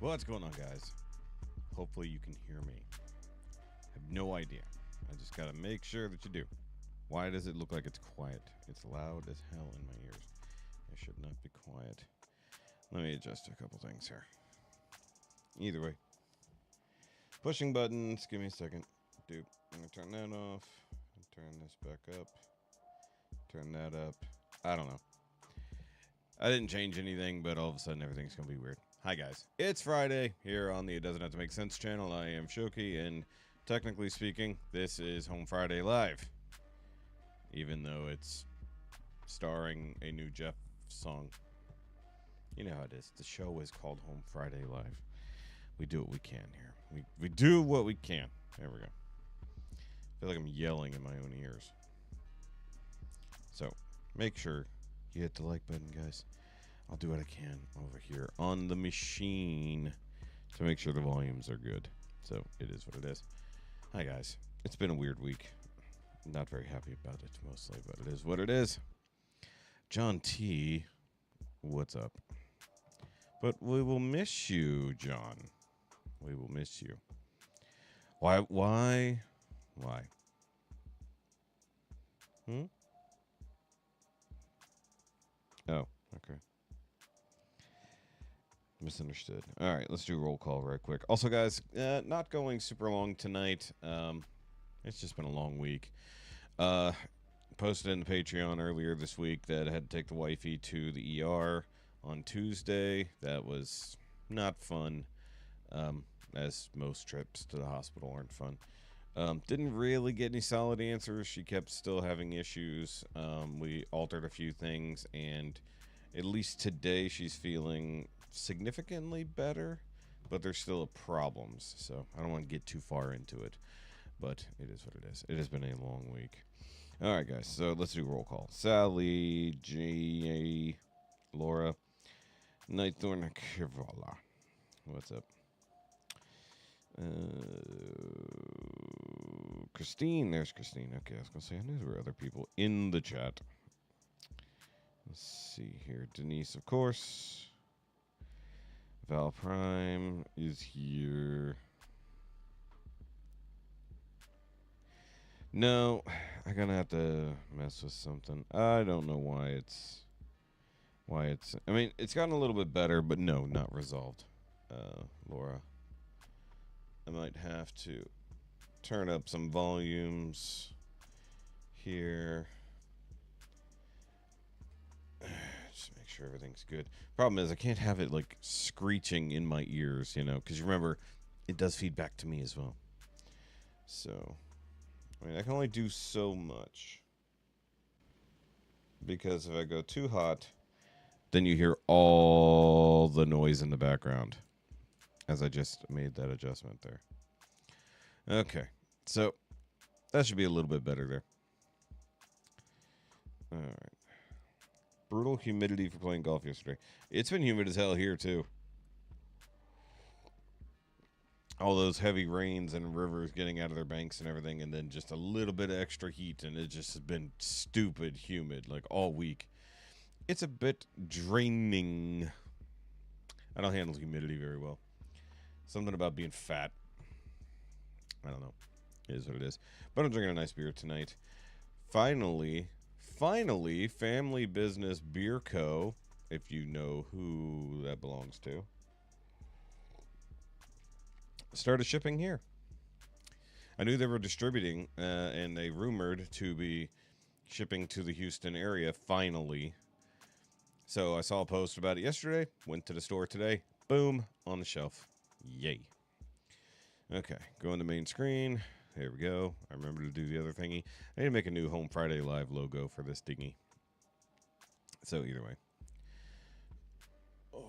What's going on, guys? Hopefully you can hear me. I have no idea. I just gotta make sure that you do. Why does it look like it's quiet? It's loud as hell in my ears. I should not be quiet. Let me adjust a couple things here. Either way. Pushing buttons. Give me a second. Dude, I'm gonna turn that off. Turn this back up. Turn that up. I don't know. I didn't change anything, but all of a sudden everything's gonna be weird. Hi guys, it's Friday here on the It Doesn't Have to Make Sense channel. I am Shoki, and technically speaking, this is Home Friday Live. Even though it's starring a new Geoff song. You know how it is. The show is called Home Friday Live. We do what we can here. We do what we can. There we go. I feel like I'm yelling in my own ears. So, make sure you hit the like button, guys. I'll do what I can over here on the machine to make sure the volumes are good. So, it is what it is. Hi, guys. It's been a weird week. Not very happy about it, mostly, but it is what it is. John T., what's up? But we will miss you, John. We will miss you. Why? Oh, okay. Misunderstood. All right, let's do a roll call right quick. Also, guys, not going super long tonight. It's just been a long week. Posted in the Patreon earlier this week that I had to take the wifey to the ER on Tuesday. That was not fun, as most trips to the hospital aren't fun. Didn't really get any solid answers. She kept still having issues. We altered a few things, and at least today she's feeling significantly better, but there's still problems. So I don't want to get too far into it, but it is what it is. It has been a long week. All right, guys. So let's do roll call. Sally, J, Laura, Nightthorn, Kivala. What's up? Christine. There's Christine. Okay, I was gonna say I knew there were other people in the chat. Let's see here. Denise, of course. Val Prime is here. No, I'm gonna have to mess with something. I don't know why it's. I mean, it's gotten a little bit better, but no, not resolved. Laura, I might have to turn up some volumes here. Just make sure everything's good. Problem is, I can't have it like screeching in my ears, you know, because remember, it does feed back to me as well. So, I mean, I can only do so much. Because if I go too hot, then you hear all the noise in the background. As I just made that adjustment there. Okay, so that should be a little bit better there. All right. Brutal humidity for playing golf yesterday. It's been humid as hell here, too. All those heavy rains and rivers getting out of their banks and everything, and then just a little bit of extra heat, and it just has been stupid humid, like, all week. It's a bit draining. I don't handle humidity very well. Something about being fat. I don't know. It is what it is. But I'm drinking a nice beer tonight. Finally, Family Business Beer Co., if you know who that belongs to, started shipping here. I knew they were distributing, and they rumored to be shipping to the Houston area, finally. So I saw a post about it yesterday, went to the store today, boom, on the shelf. Yay. Okay, go on the main screen. There we go. I remember to do the other thingy. I need to make a new Home Friday Live logo for this dingy. So either way. Oh.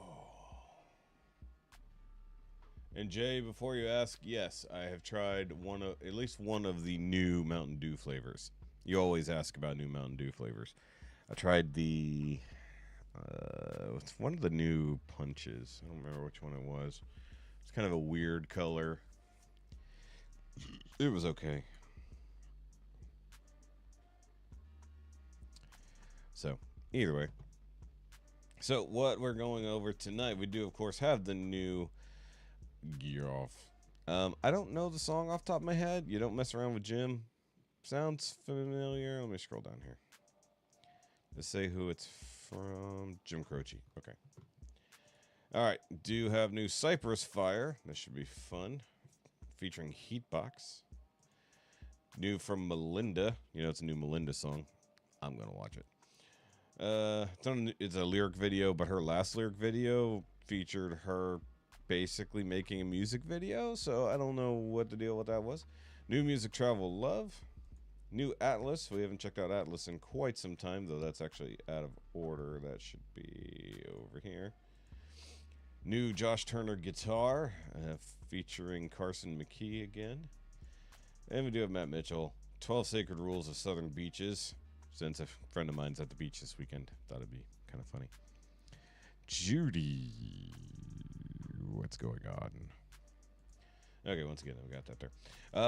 And Jay, before you ask, yes, I have tried at least one of the new Mountain Dew flavors. You always ask about new Mountain Dew flavors. I tried the it's one of the new punches. I don't remember which one it was. It's kind of a weird color. It was okay. So, either way. So, what we're going over tonight, we do, of course, have the new Geoff. I don't know the song off the top of my head. You Don't Mess Around with Jim. Sounds familiar. Let me scroll down here. Let's say who it's from. Jim Croce. Okay. All right. Do have new Cypress Fire. This should be fun. Featuring Heatbox. New from Melinda. You know, it's a new Melinda song. I'm going to watch it. It's a lyric video, but her last lyric video featured her basically making a music video, so I don't know what the deal with that was. New music, Travel Love. New Atlas. We haven't checked out Atlas in quite some time, though that's actually out of order. That should be over here. New Josh Turner guitar, featuring Carson McKee again. And we do have Matt Mitchell. 12 Sacred Rules of Southern Beaches. Since a friend of mine's at the beach this weekend, thought it'd be kind of funny. Judy. What's going on? Okay, once again, we got that there.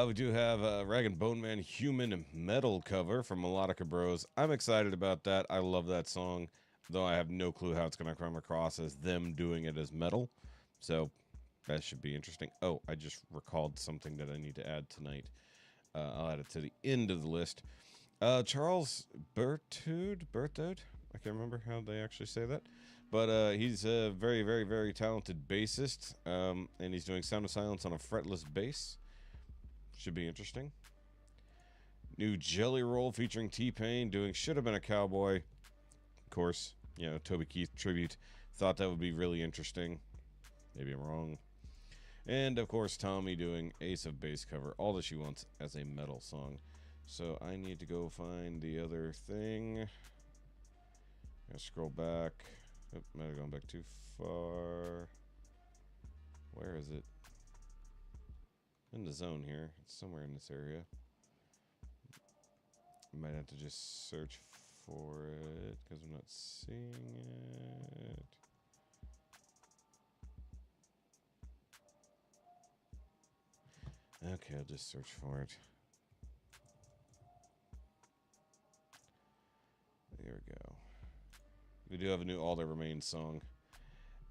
We do have a Rag & Bone Man Human Metal cover from Melodica Bros. I'm excited about that. I love that song, though I have no clue how it's going to come across as them doing it as metal. So that should be interesting. Oh, I just recalled something that I need to add tonight. I'll add it to the end of the list. Charles Berthoud. I can't remember how they actually say that. But he's a very, very, very talented bassist. And he's doing Sound of Silence on a fretless bass. Should be interesting. New Jelly Roll featuring T-Pain doing Should Have Been a Cowboy. Of course, you know, Toby Keith tribute. Thought that would be really interesting. Maybe I'm wrong. And, of course, Tommy doing Ace of Base cover. All That She Wants as a metal song. So I need to go find the other thing. Gotta scroll back. Oh, might have gone back too far. Where is it? I'm in the zone here. It's somewhere in this area. I might have to just search for it because I'm not seeing it. Okay, I'll just search for it. There we go. We do have a new All That Remains song.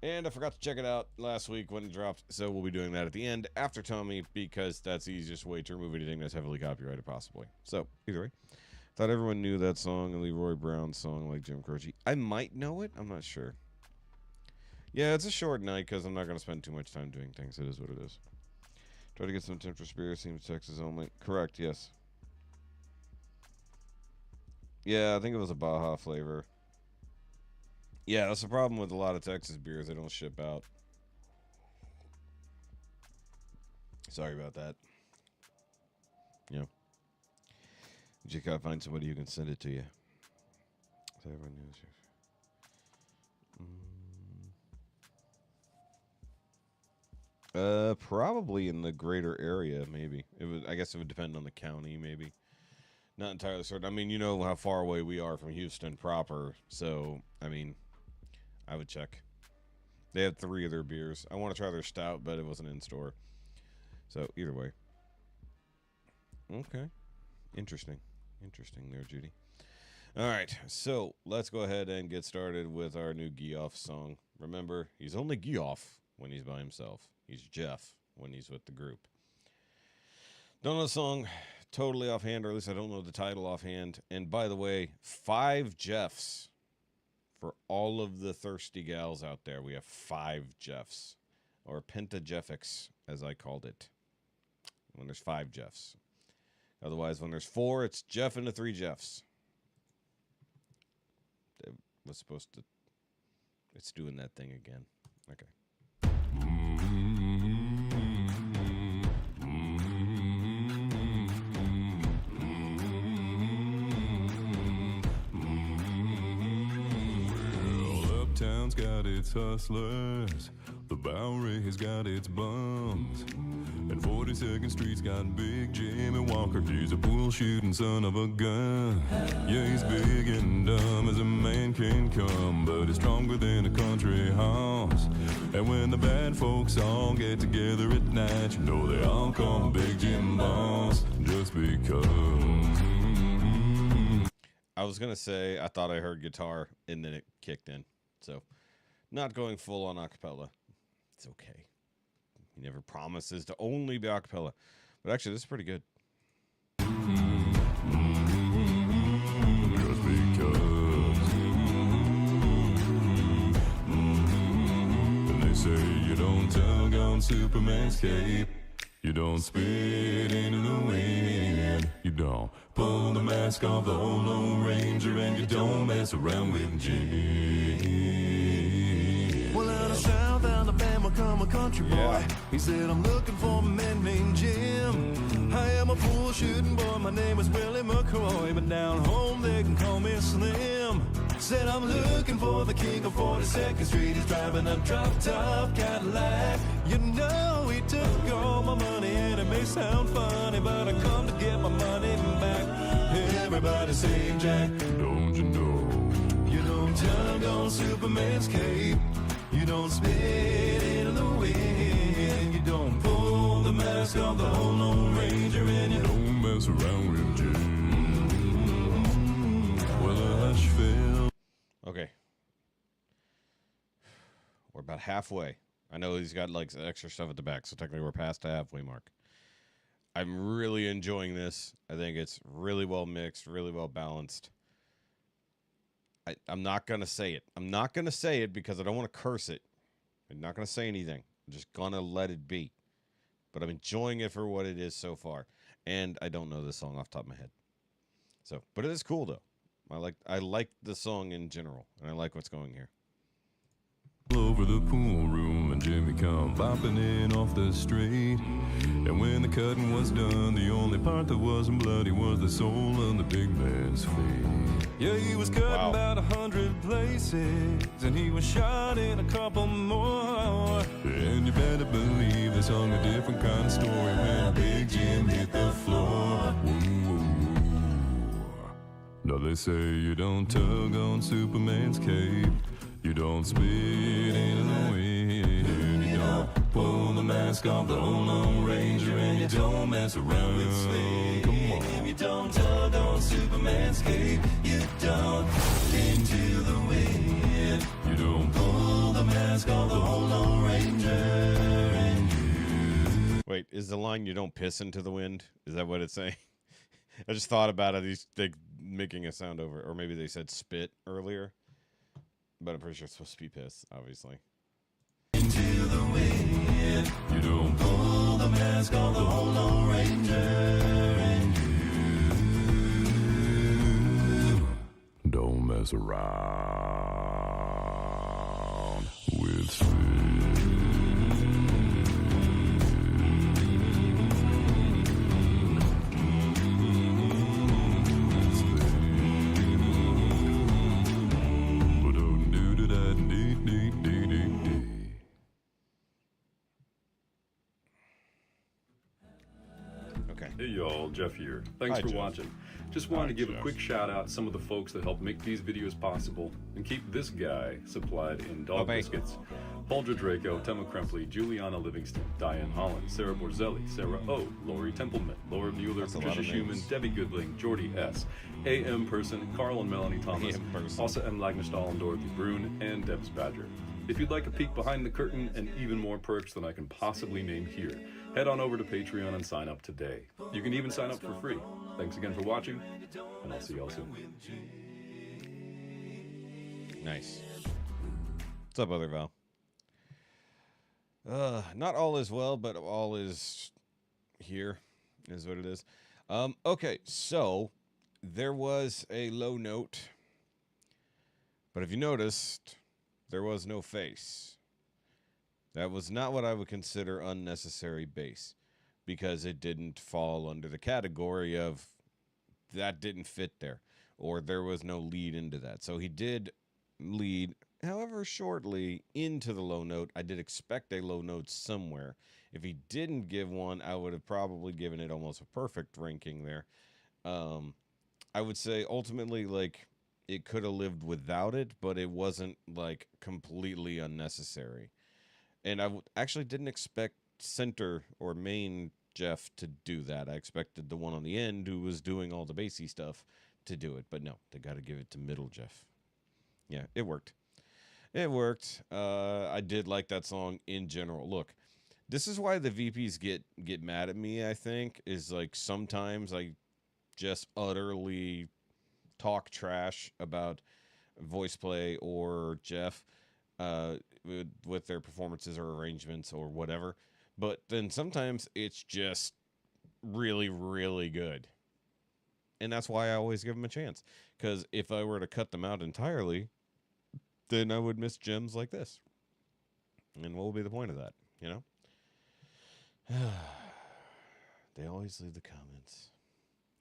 And I forgot to check it out last week when it dropped, so we'll be doing that at the end after Tommy, because that's the easiest way to remove anything that's heavily copyrighted, possibly. So, either way. Thought everyone knew that song, a Leroy Brown song like Jim Croce. I might know it. I'm not sure. Yeah, it's a short night because I'm not going to spend too much time doing things. It is what it is. Try to get some Temptress beer. Seems Texas only. Correct, yes. Yeah, I think it was a Baja flavor. Yeah, that's the problem with a lot of Texas beers. They don't ship out. Sorry about that. Yeah. You just gotta find somebody who can send it to you. So everyone knows yours. Probably in the greater area, maybe. I guess it would depend on the county, maybe. Not entirely certain. I mean, you know how far away we are from Houston proper, so, I mean, I would check. They had 3 of their beers. I want to try their stout, but it wasn't in store. So, either way. Okay. Interesting there, Judy. All right, so let's go ahead and get started with our new Geoff song. Remember, he's only Geoff when he's by himself. He's Geoff when he's with the group. Don't know the song totally offhand, or at least I don't know the title offhand. And by the way, 5 Geoffs for all of the thirsty gals out there. We have 5 Geoffs, or Pentageffics, as I called it. When there's 5 Geoffs. Otherwise, when there's 4, it's Geoff and the 3 Geoffs. It was supposed to... It's doing that thing again. Okay. Well, Uptown's got its hustlers. The Bowery's got its bums. And 42nd Street's got Big Jimmy Walker. He's a pool shooting son of a gun. Yeah, he's big and dumb as a man can come, but he's stronger than a country horse. And when the bad folks all get together at night, you know they all call him Big Jim Boss, just because. I was going to say, I thought I heard guitar, and then it kicked in. So, not going full on acapella. It's okay. He never promises to only be a cappella. But actually, this is pretty good. Just because. And they say you don't tug on Superman's cape. You don't spit into the wind. You don't pull the mask off the old Lone Ranger. And you don't mess around with Jim. Well, out of South Alabama come a country boy. Yeah. He said, I'm looking for a man named Jim. I am a pool shooting boy. My name is Willie McCoy. But down home they can call me Slim. Said, I'm looking for the king of 42nd Street. He's driving a drop-top Cadillac. You know he took all my money, and it may sound funny, but I come to get my money back. Everybody say, Jack, Don't you know? you don't tug on Superman's cape. You don't spit into the wind. You don't pull the mask off the old Lone Ranger, and you Don't mess around with Jim. Well, a hush fell. Okay. We're about halfway. I know he's got like extra stuff at the back, so technically we're past the halfway mark. I'm really enjoying this. I think it's really well mixed, really well balanced. I'm not going to say it. I'm not going to say it because I don't want to curse it. I'm not going to say anything. I'm just going to let it be. But I'm enjoying it for what it is so far. And I don't know this song off the top of my head. So, but it is cool though. I like the song in general, and I like what's going here. Over the pool room, and Jimmy come bopping in off the street. And when the cutting was done, the only part that wasn't bloody was the sole of the big man's feet. yeah, he was cutting Wow. about 100 places, and he was shot in a couple more. And you better believe they sung a different kind of story when Big Jim hit the floor. Woo. Now they say you don't tug on Superman's cape. You don't spit in the wind. You don't pull the mask off the old Lone Ranger, and you don't mess around with Slim. Come on. You don't tug on Superman's cape. You don't into the wind. You don't Pull the mask off the old Lone Ranger, and you. Wait, is the line "you don't piss into the wind"? Is that what it's saying? I just thought about it. He's like making a sound over, or maybe they said spit earlier. But I'm pretty sure it's supposed to be piss, obviously. Into the wind. You don't Pull the mask off the old Lone Ranger, and you. Don't mess around with Slim. Okay. Hey y'all, Jeff here. Thanks Hi, for Jeff. watching. Just wanted to give Jeff. a quick shout out to some of the folks that help make these videos possible and keep this guy supplied in dog Bye-bye. biscuits. Paulja Draco, Tema Krempley, Juliana Livingston, Diane Holland, Sarah Borzelli, Sarah O, Lori Templeman, Laura Mueller, That's a lot Patricia of Schumann, names. Debbie Goodling, Jordy S, A.M. Person, Carl and Melanie Thomas, A.M. Person. Asa M. Lagnestall and Dorothy Brune, and Debs Badger. If you'd like a peek behind the curtain and even more perks than I can possibly name here, head on over to Patreon and sign up today. You can even sign up for free. Thanks again for watching, and I'll see y'all soon. Nice. What's up, other Val? Not all is well, but all is here, is what it is. Okay, so there was a low note, but if you noticed, there was no face. That was not what I would consider unnecessary bass, because it didn't fall under the category of that didn't fit there, or there was no lead into that. So he did lead, however shortly, into the low note. I did expect a low note somewhere. If he didn't give one, I would have probably given it almost a perfect ranking there. I would say ultimately, like, it could have lived without it, but it wasn't like completely unnecessary. And I actually didn't expect center or main Jeff to do that. I expected the one on the end who was doing all the bassy stuff to do it, but no, they got to give it to middle Jeff. Yeah, it worked. It worked. I did like that song in general. Look, This is why the VPs get mad at me, I think, is like sometimes I just utterly talk trash about voice play or Geoff with their performances or arrangements or whatever. But then sometimes it's just really, really good. And that's why I always give them a chance. Because if I were to cut them out entirely, then I would miss gems like this. And what would be the point of that, you know? They always leave the comments.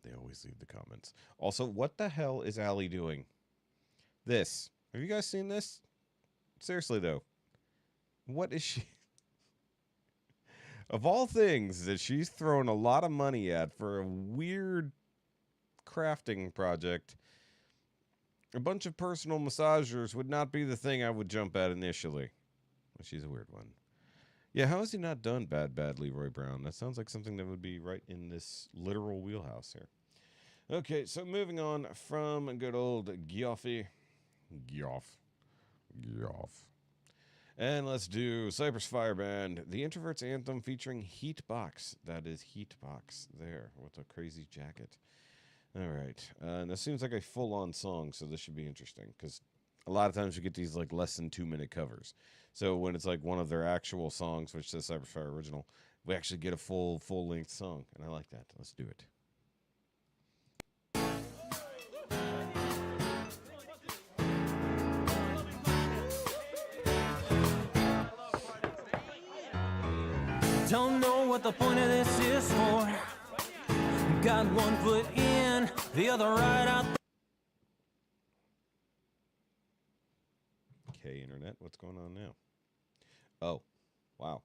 They always leave the comments. Also, what the hell is Allie doing? This. Have you guys seen this? Seriously, though. What is she... Of all things that she's thrown a lot of money at for a weird crafting project, a bunch of personal massagers would not be the thing I would jump at initially. Well, she's a weird one. Yeah, how has he not done Bad Leroy Brown? That sounds like something that would be right in this literal wheelhouse here. Okay, so moving on from good old Geoff. And let's do Cypress Fire Band, The Introvert's Anthem featuring Heatbox. That is Heatbox there with a crazy jacket. All right. And this seems like a full-on song, so this should be interesting because a lot of times we get these like less than 2-minute covers. So when it's like one of their actual songs, which says Cypress Fire Original, we actually get a full-length song, and I like that. Let's do it. Don't know what the point of this is for. Got one foot in, the other right out. Okay, Internet, what's going on now? Oh, wow.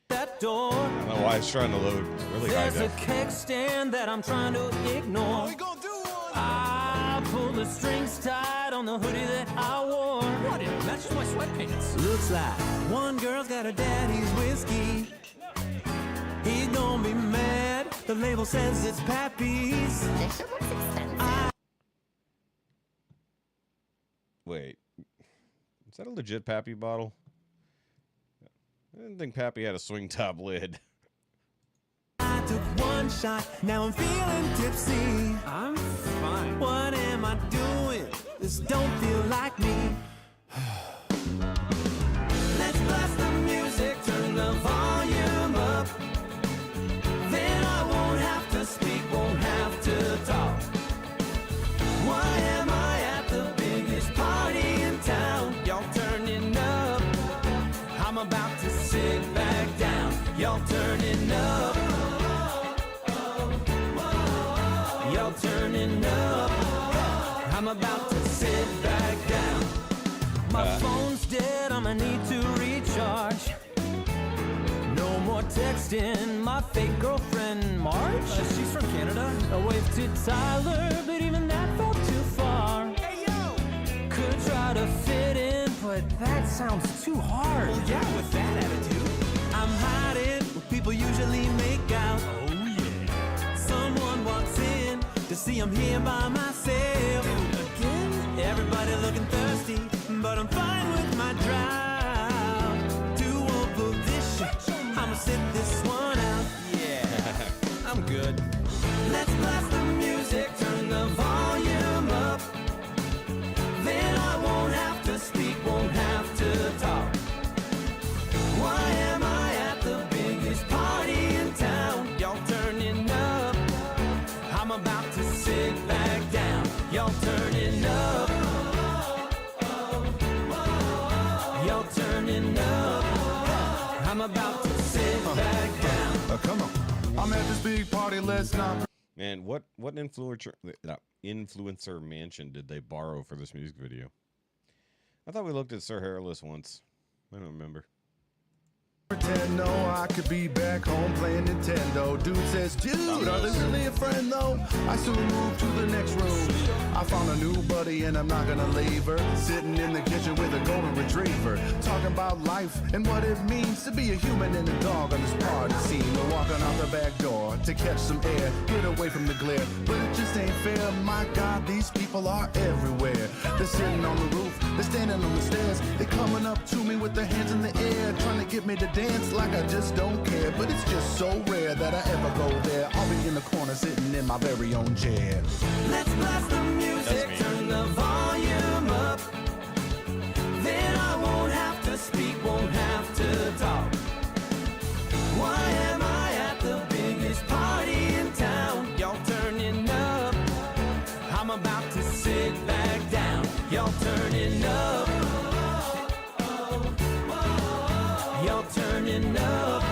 That door. I don't know why it's trying to load really high There's a def. keg stand that I'm trying to ignore. We gonna do one. I pull the strings tight on the hoodie that I wore. What? It matches my sweatpants. Looks like one girl's got her daddy's whiskey. He's gonna be mad. The label says it's Pappy's. This shit looks expensive. Wait, is that a legit Pappy bottle? I didn't think Pappy had a swing top lid. I took one shot, now I'm feeling tipsy. I'm fine. What am I doing? This don't feel like me. Let's blast the music, turn the volume up. Then I won't have to speak, won't have to talk. Why am I at the biggest party in town? Y'all turning up. I'm about to sit back down. Y'all turning up. Y'all turning up. I'm about to sit back down. My phone's dead, I'ma need to recharge. No more texting my fake girlfriend, Marge. She's from Canada. I waved to Tyler, but even that felt too far. Hey, yo! Could try to fit in, but that sounds too hard. Well, yeah, with that attitude. I'm hiding where people usually make out. Oh, yeah. Someone walks in to see I'm here by myself. Again? Everybody looking thirsty, but I'm fine with my drive. Too old for this shit. I'ma sit this one out. Yeah, I'm good. Let's blast the music, turn the volume up. Then I won't have to speak, won't have to talk. Why am I at the biggest party in town? Y'all turning up. I'm about to sit back down. Y'all turning up. Y'all turning up. I'm about to sit back down. Come on. I'm at this big party, let's not. Man, what influencer mansion did they borrow for this music video? I thought we looked at Sir Hairless once. I don't remember. Pretend no, I could be back home playing Nintendo. Dude says, dude, are they really a friend though? I soon move to the next room. I found a new buddy and I'm not gonna leave her. Sitting in the kitchen with a golden retriever. Talking about life and what it means to be a human and a dog on this party scene. We're walking out the back door to catch some air, get away from the glare. But it just ain't fair, my God, these people are everywhere. They're sitting on the roof, they're standing on the stairs. They're coming up to me with their hands in the air, trying to get me to dance like I just don't care, but it's just so rare that I ever go there. I'll be in the corner sitting in my very own chair. Let's blast the music, turn the volume up. Then I won't have to speak, won't have to talk. Why am I at the biggest party in town? Y'all turning up. I'm about to sit back down. Y'all turning up. Y'all turning up.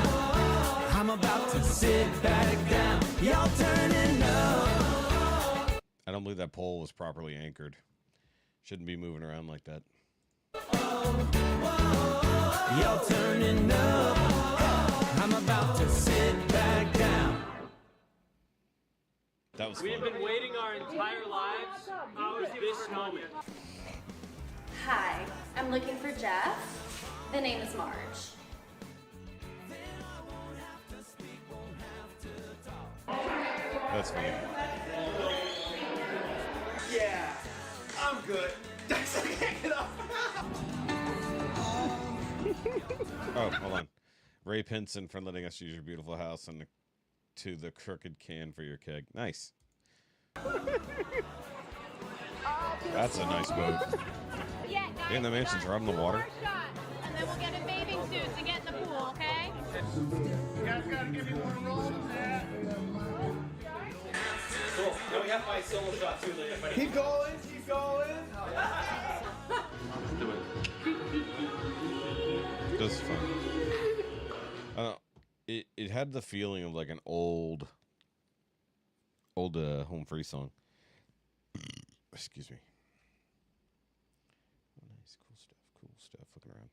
I'm about to sit back down. Y'all turning up. I don't believe that pole was properly anchored. Shouldn't be moving around like that. Y'all turning up. I'm about to sit back down. That was We've fun. been waiting our entire lives for this moment. Hi, I'm looking for Jeff. The name is Marge. That's funny. Yeah, I'm good. Oh, hold on. Ray Pinson for letting us use your beautiful house and to the crooked can for your keg. Nice. That's a nice boat. Yeah, guys, And the mansion's right on the water. More shots, and then we'll get in bathing suits and get in the pool, okay? You guys gotta give me one roll of that. Cool. Now we have my solo shot too later. Keep going, keep going. This is fun. It had the feeling of like an old home free song. Excuse me. Oh, nice, cool stuff. Looking around.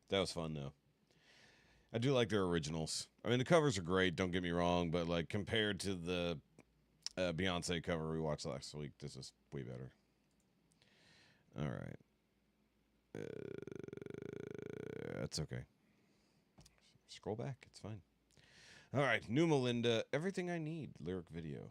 That was fun though. I do like their originals. I mean, the covers are great. Don't get me wrong, but like compared to the Beyonce cover we watched last week, this is way better. All right. That's okay. Scroll back. It's fine. All right. New Melinda. Everything I Need. Lyric video.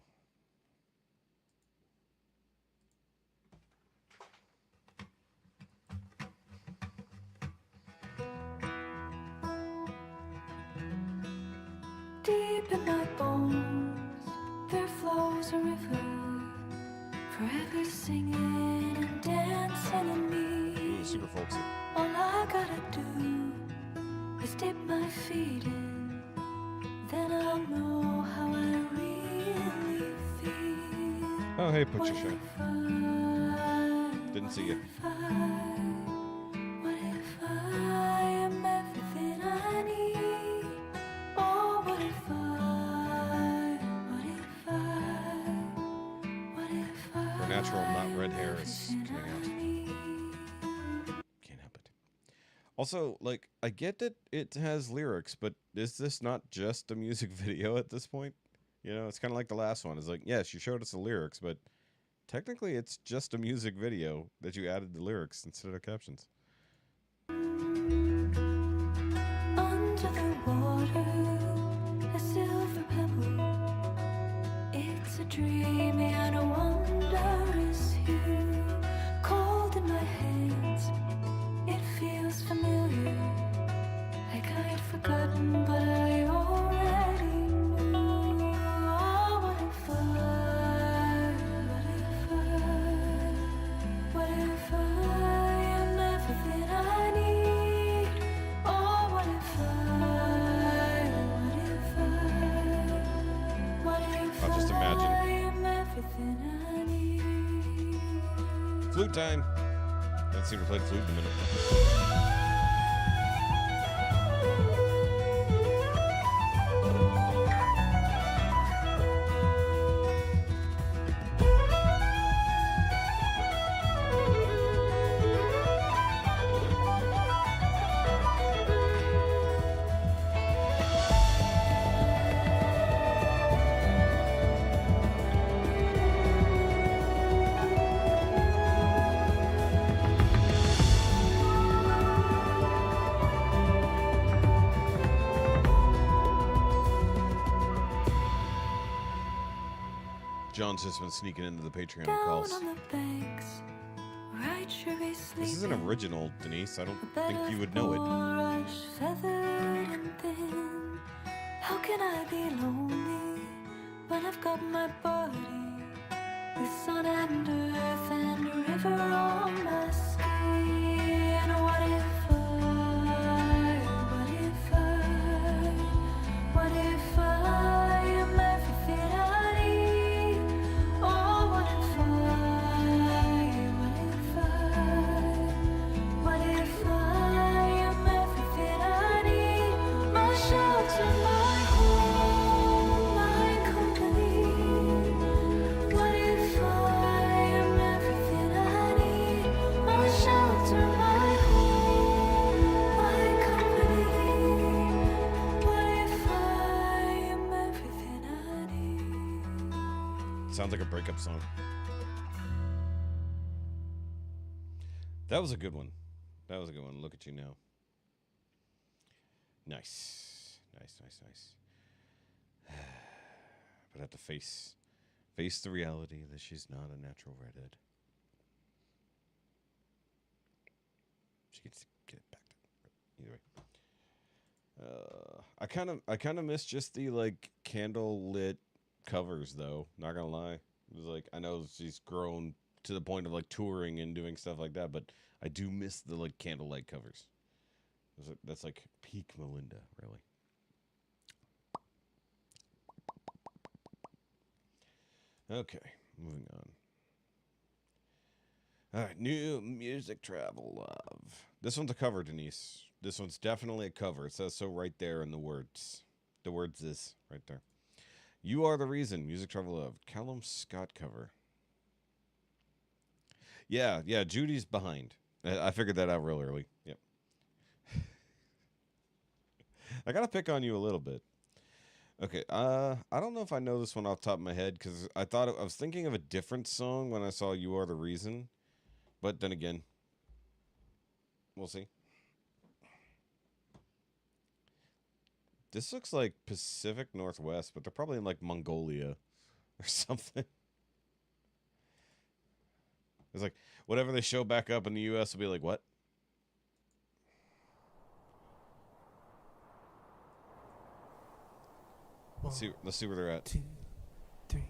Deep in my bones, there flows a river, forever singing and dancing in me. Ooh, super folksy. All I gotta do is dip my feet in, then I'll know how I really feel. Oh, hey, put your What shirt. if I, Didn't see you. what if I am everything I need? Oh, what if I, Her natural, not red hair is coming out. Can't help it. Also, like, I get that it has lyrics, but is this not just a music video at this point? You know, it's kind of like the last one. It's like, yes, you showed us the lyrics, but technically it's just a music video that you added the lyrics instead of captions. Under the water, a silver pebble. It's a dreamy and a wondrous hue. Cold in my hands, it feels familiar. Like I'd forgotten, but I already knew. Oh, what if I, what if I am everything I need? Oh, what if I, I'll just imagine. I am everything I need? Flute time. Haven't seen her play the flute in a minute. John's just been sneaking into the Patreon Down calls. on the banks, This is an original, Denise. I don't think you would know it. Feathered and thin. How can I be lonely when I've got my body with sun and earth and a river on my skin? What if I am everything I need? Oh, what if I am everything I need? My shelter, my home, my company. What if I am everything I need? My shelter, my home, my company. What if I am everything I need? Sounds like a breakup song. That was a good one. That was a good one. Look at you now. Nice. Nice. But I have to face the reality that she's not a natural redhead. She gets to get back to either way. I kind of miss just the like candle lit covers though. Not gonna lie. It was like I know she's grown to the point of like touring and doing stuff like that, but I do miss the like candlelight covers. That's like peak Melinda, really. Okay, moving on. All right, new music travel love. This one's a cover, Denise. This one's definitely a cover. It says so right there in the words. The words is right there. You Are the Reason, music travel love. Callum Scott cover. Yeah, Judy's behind. I figured that out real early. Yep. I gotta pick on you a little bit. Okay, I don't know if I know this one off the top of my head because I was thinking of a different song when I saw You Are the Reason, but then again, we'll see. This looks like Pacific Northwest, but they're probably in like Mongolia or something. It's like whatever they show back up in the U.S. will be like, what? Let's see where they're at. 2, 3.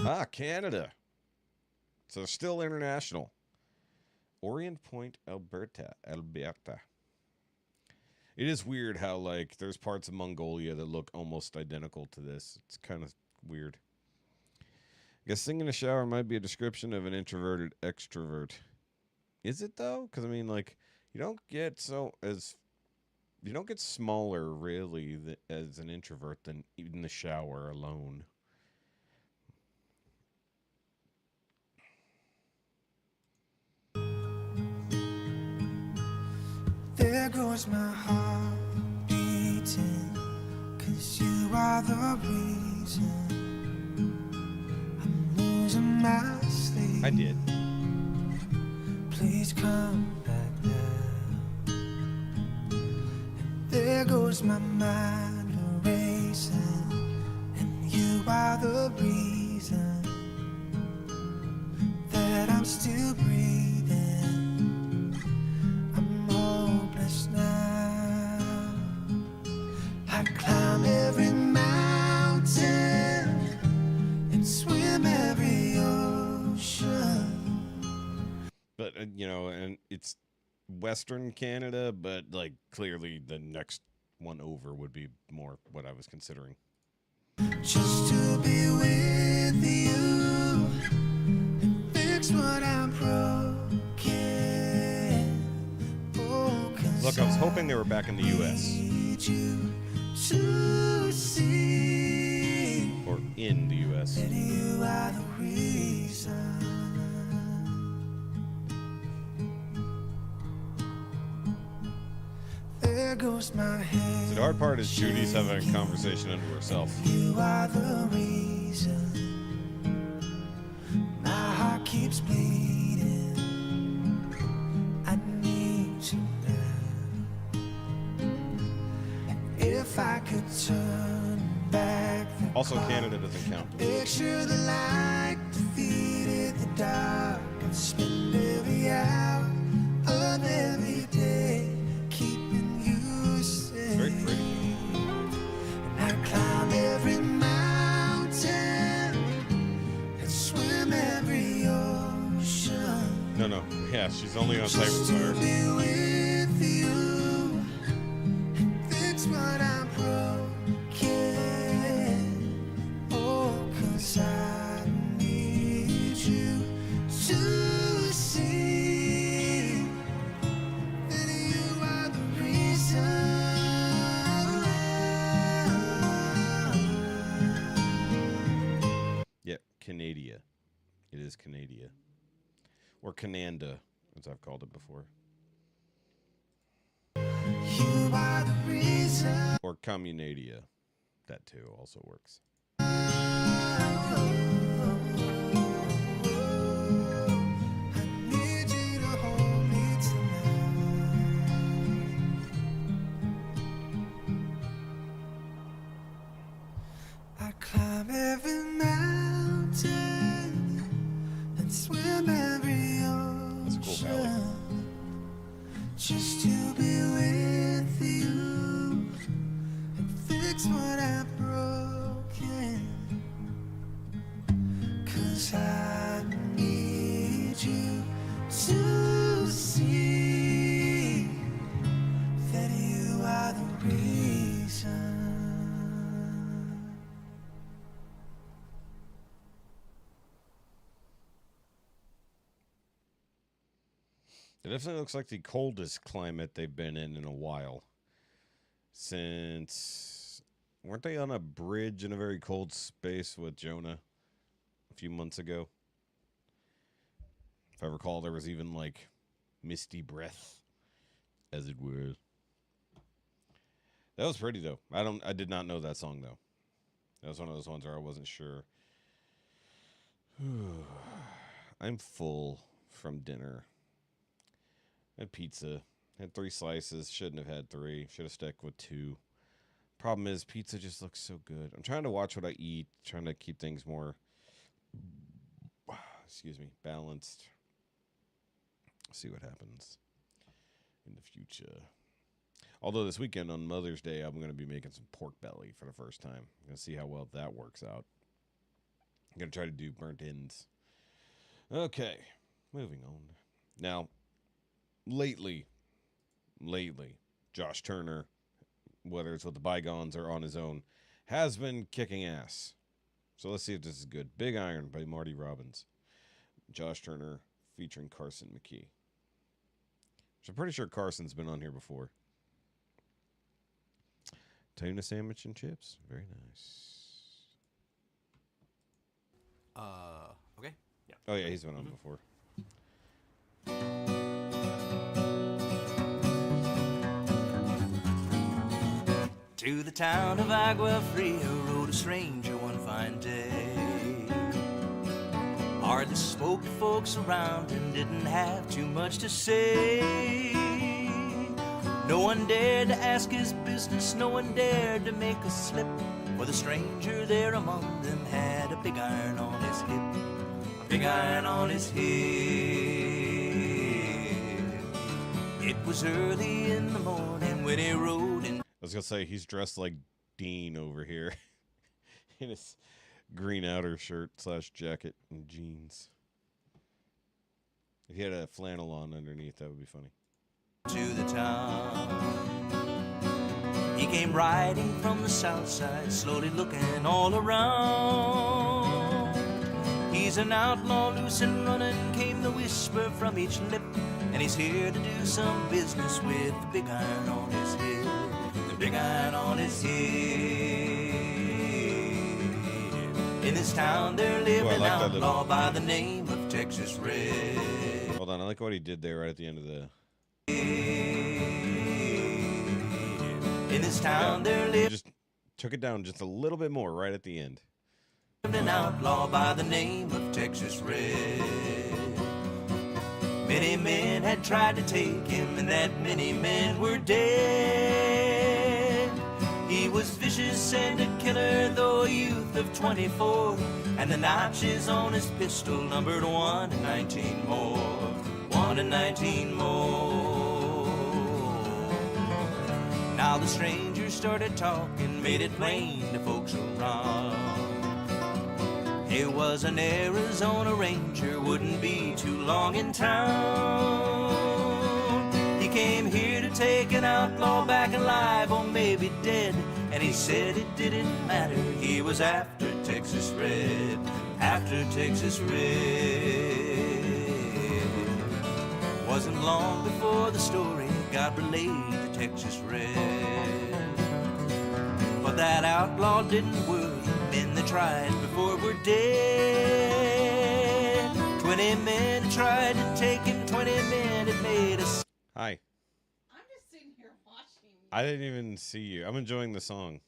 Ah, Canada. So they're still international. Orient Point, Alberta. It is weird how, like, there's parts of Mongolia that look almost identical to this. It's kind of weird. I guess singing in a shower might be a description of an introverted extrovert. Is it, though? Because, I mean, like, you don't get smaller, really, as an introvert than in the shower alone. There goes my heart beating, 'cause you are the reason I'm losing my sleep. I did. Please come back now. And there goes my mind erasing, and you are the reason that I'm still breathing. Now I climb every mountain and swim every ocean. But and it's Western Canada, but like clearly the next one over would be more what I was considering. Just to be with you and fix what I'm broken. Look, I was hoping they were back in the U.S. Or in the U.S. You are the reason. There goes my head. So the hard part is Judy's having a conversation unto herself. You are the reason. My heart keeps bleeding. I need you now. If I could turn back the Also, Canada doesn't count. Picture the light defeated the dark and spend every hour of every day keeping you safe. Very pretty. And I climb every mountain and swim every ocean. No. Yeah, she's only on Cypress Fire. To be with you and fix what I'm broken. Oh, 'cause I need you to see that you are the reason. Yeah, Canadia. It is Canadia. Or Cananda, as I've called it before. You are the reason. Or Communadia. That too also works. I climb every mountain and swim every ocean just to be with you and fix what I've broken. 'Cause I need you to see that you are the reason. It definitely looks like the coldest climate they've been in a while. Since... Weren't they on a bridge in a very cold space with Jonah a few months ago? If I recall, there was even, like, misty breath, as it were. That was pretty, though. I did not know that song, though. That was one of those ones where I wasn't sure. I'm full from dinner. Had pizza. Had 3 slices. Shouldn't have had 3. Should have stuck with 2. Problem is, pizza just looks so good. I'm trying to watch what I eat. Trying to keep things more, balanced. See what happens in the future. Although this weekend on Mother's Day, I'm going to be making some pork belly for the first time. I'm going to see how well that works out. I'm going to try to do burnt ends. Okay, moving on. Now, lately, Josh Turner, whether it's with the Bygones or on his own, has been kicking ass. So let's see if this is good. Big Iron by Marty Robbins. Josh Turner featuring Carson McKee. Which I'm pretty sure Carson's been on here before. Tuna sandwich and chips. Very nice. Okay. Yeah. Oh, yeah, he's been on before. To the town of Agua Fria rode a stranger one fine day. Hardly spoke to folks around and didn't have too much to say. No one dared to ask his business, no one dared to make a slip, for the stranger there among them had a big iron on his hip. A big iron on his hip. It was early in the morning when he rode in. I was going to say, he's dressed like Dean over here. In his green outer shirt / jacket and jeans. If he had a flannel on underneath, that would be funny. To the town. He came riding from the south side, slowly looking all around. He's an outlaw, loose and running, came the whisper from each lip. And he's here to do some business with the big iron on his head. The big iron on his head. In this town there lived an outlaw by the name of Texas Red. Hold on, I like what he did there right at the end of the... In this town there lived... Just took it down just a little bit more right at the end. An outlaw by the name of Texas Red. Many men had tried to take him, and that many men were dead. He was vicious and a killer, though a youth youth of 24, and the notches on his pistol numbered 1 and 19 more. 1 and 19 more. Now the stranger started talking, made it plain to folks around. He was an Arizona Ranger, wouldn't be too long in town. He came here to take an outlaw back alive or maybe dead, and he said it didn't matter, he was after Texas Red, after Texas Red. Wasn't long before the story got relayed to Texas Red. But that outlaw didn't worry men that tried before were dead. 20 men tried to take him, 20 men had made us. Hi. I'm just sitting here watching. I didn't even see you. I'm enjoying the song.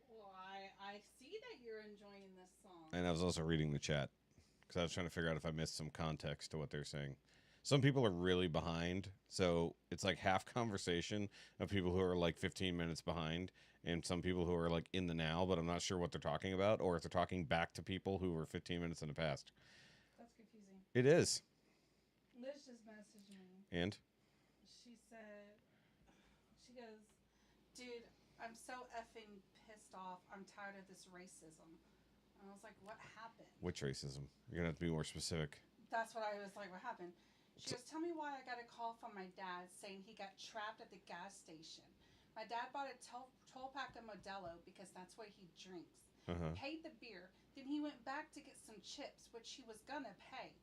Well, I see that you're enjoying this song. And I was also reading the chat because I was trying to figure out if I missed some context to what they're saying. Some people are really behind, so it's like half conversation of people who are like 15 minutes behind, and some people who are like in the now, but I'm not sure what they're talking about, or if they're talking back to people who were 15 minutes in the past. That's confusing. It is. Liz just messaged me. And? She goes, dude, I'm so effing pissed off. I'm tired of this racism. And I was like, what happened? Which racism? You're going to have to be more specific. That's what I was like, what happened? She goes, tell me why I got a call from my dad saying he got trapped at the gas station. My dad bought a 12-pack of Modelo because that's what he drinks. Paid the beer. Then he went back to get some chips, which he was going to pay.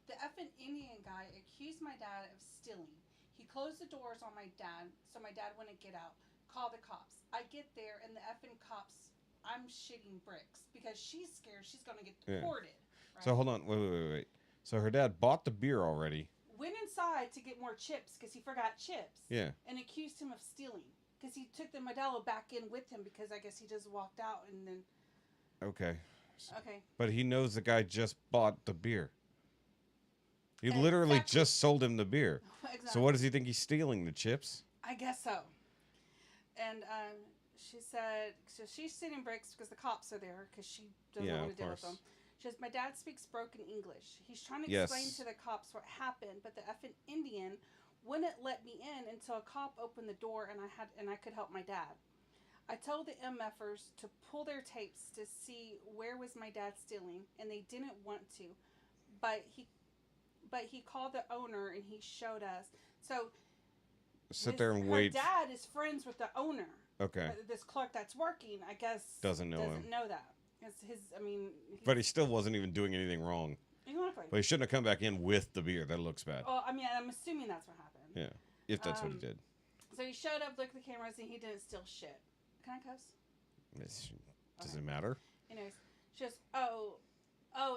The effing Indian guy accused my dad of stealing. He closed the doors on my dad so my dad wouldn't get out. Call the cops. I get there and the effing cops, I'm shitting bricks because she's scared she's going to get deported. Yeah. Right? So hold on. Wait. So her dad bought the beer already. Went inside to get more chips because he forgot chips. Yeah. And accused him of stealing because he took the Modelo back in with him because I guess he just walked out and then. Okay. Okay. But he knows the guy just bought the beer. He literally just sold him the beer. Exactly. So what does he think he's stealing? The chips? I guess so. And she said, so she's sitting bricks because the cops are there because she doesn't want to deal with them. She says, my dad speaks broken English. He's trying to explain to the cops what happened, but the effing Indian wouldn't let me in until a cop opened the door and I could help my dad. I told the MFers to pull their tapes to see where was my dad stealing, and they didn't want to. But he called the owner and he showed us. So sit there and wait. Her dad is friends with the owner. Okay. This clerk that's working, I guess, doesn't know that. But he still wasn't even doing anything wrong. Exactly. But he shouldn't have come back in with the beer. That looks bad. Well, I mean, I'm assuming that's what happened. Yeah, if that's what he did. So he showed up, looked at the cameras, and he didn't steal shit. Can I cuss? Does it matter? Anyways, she goes, oh,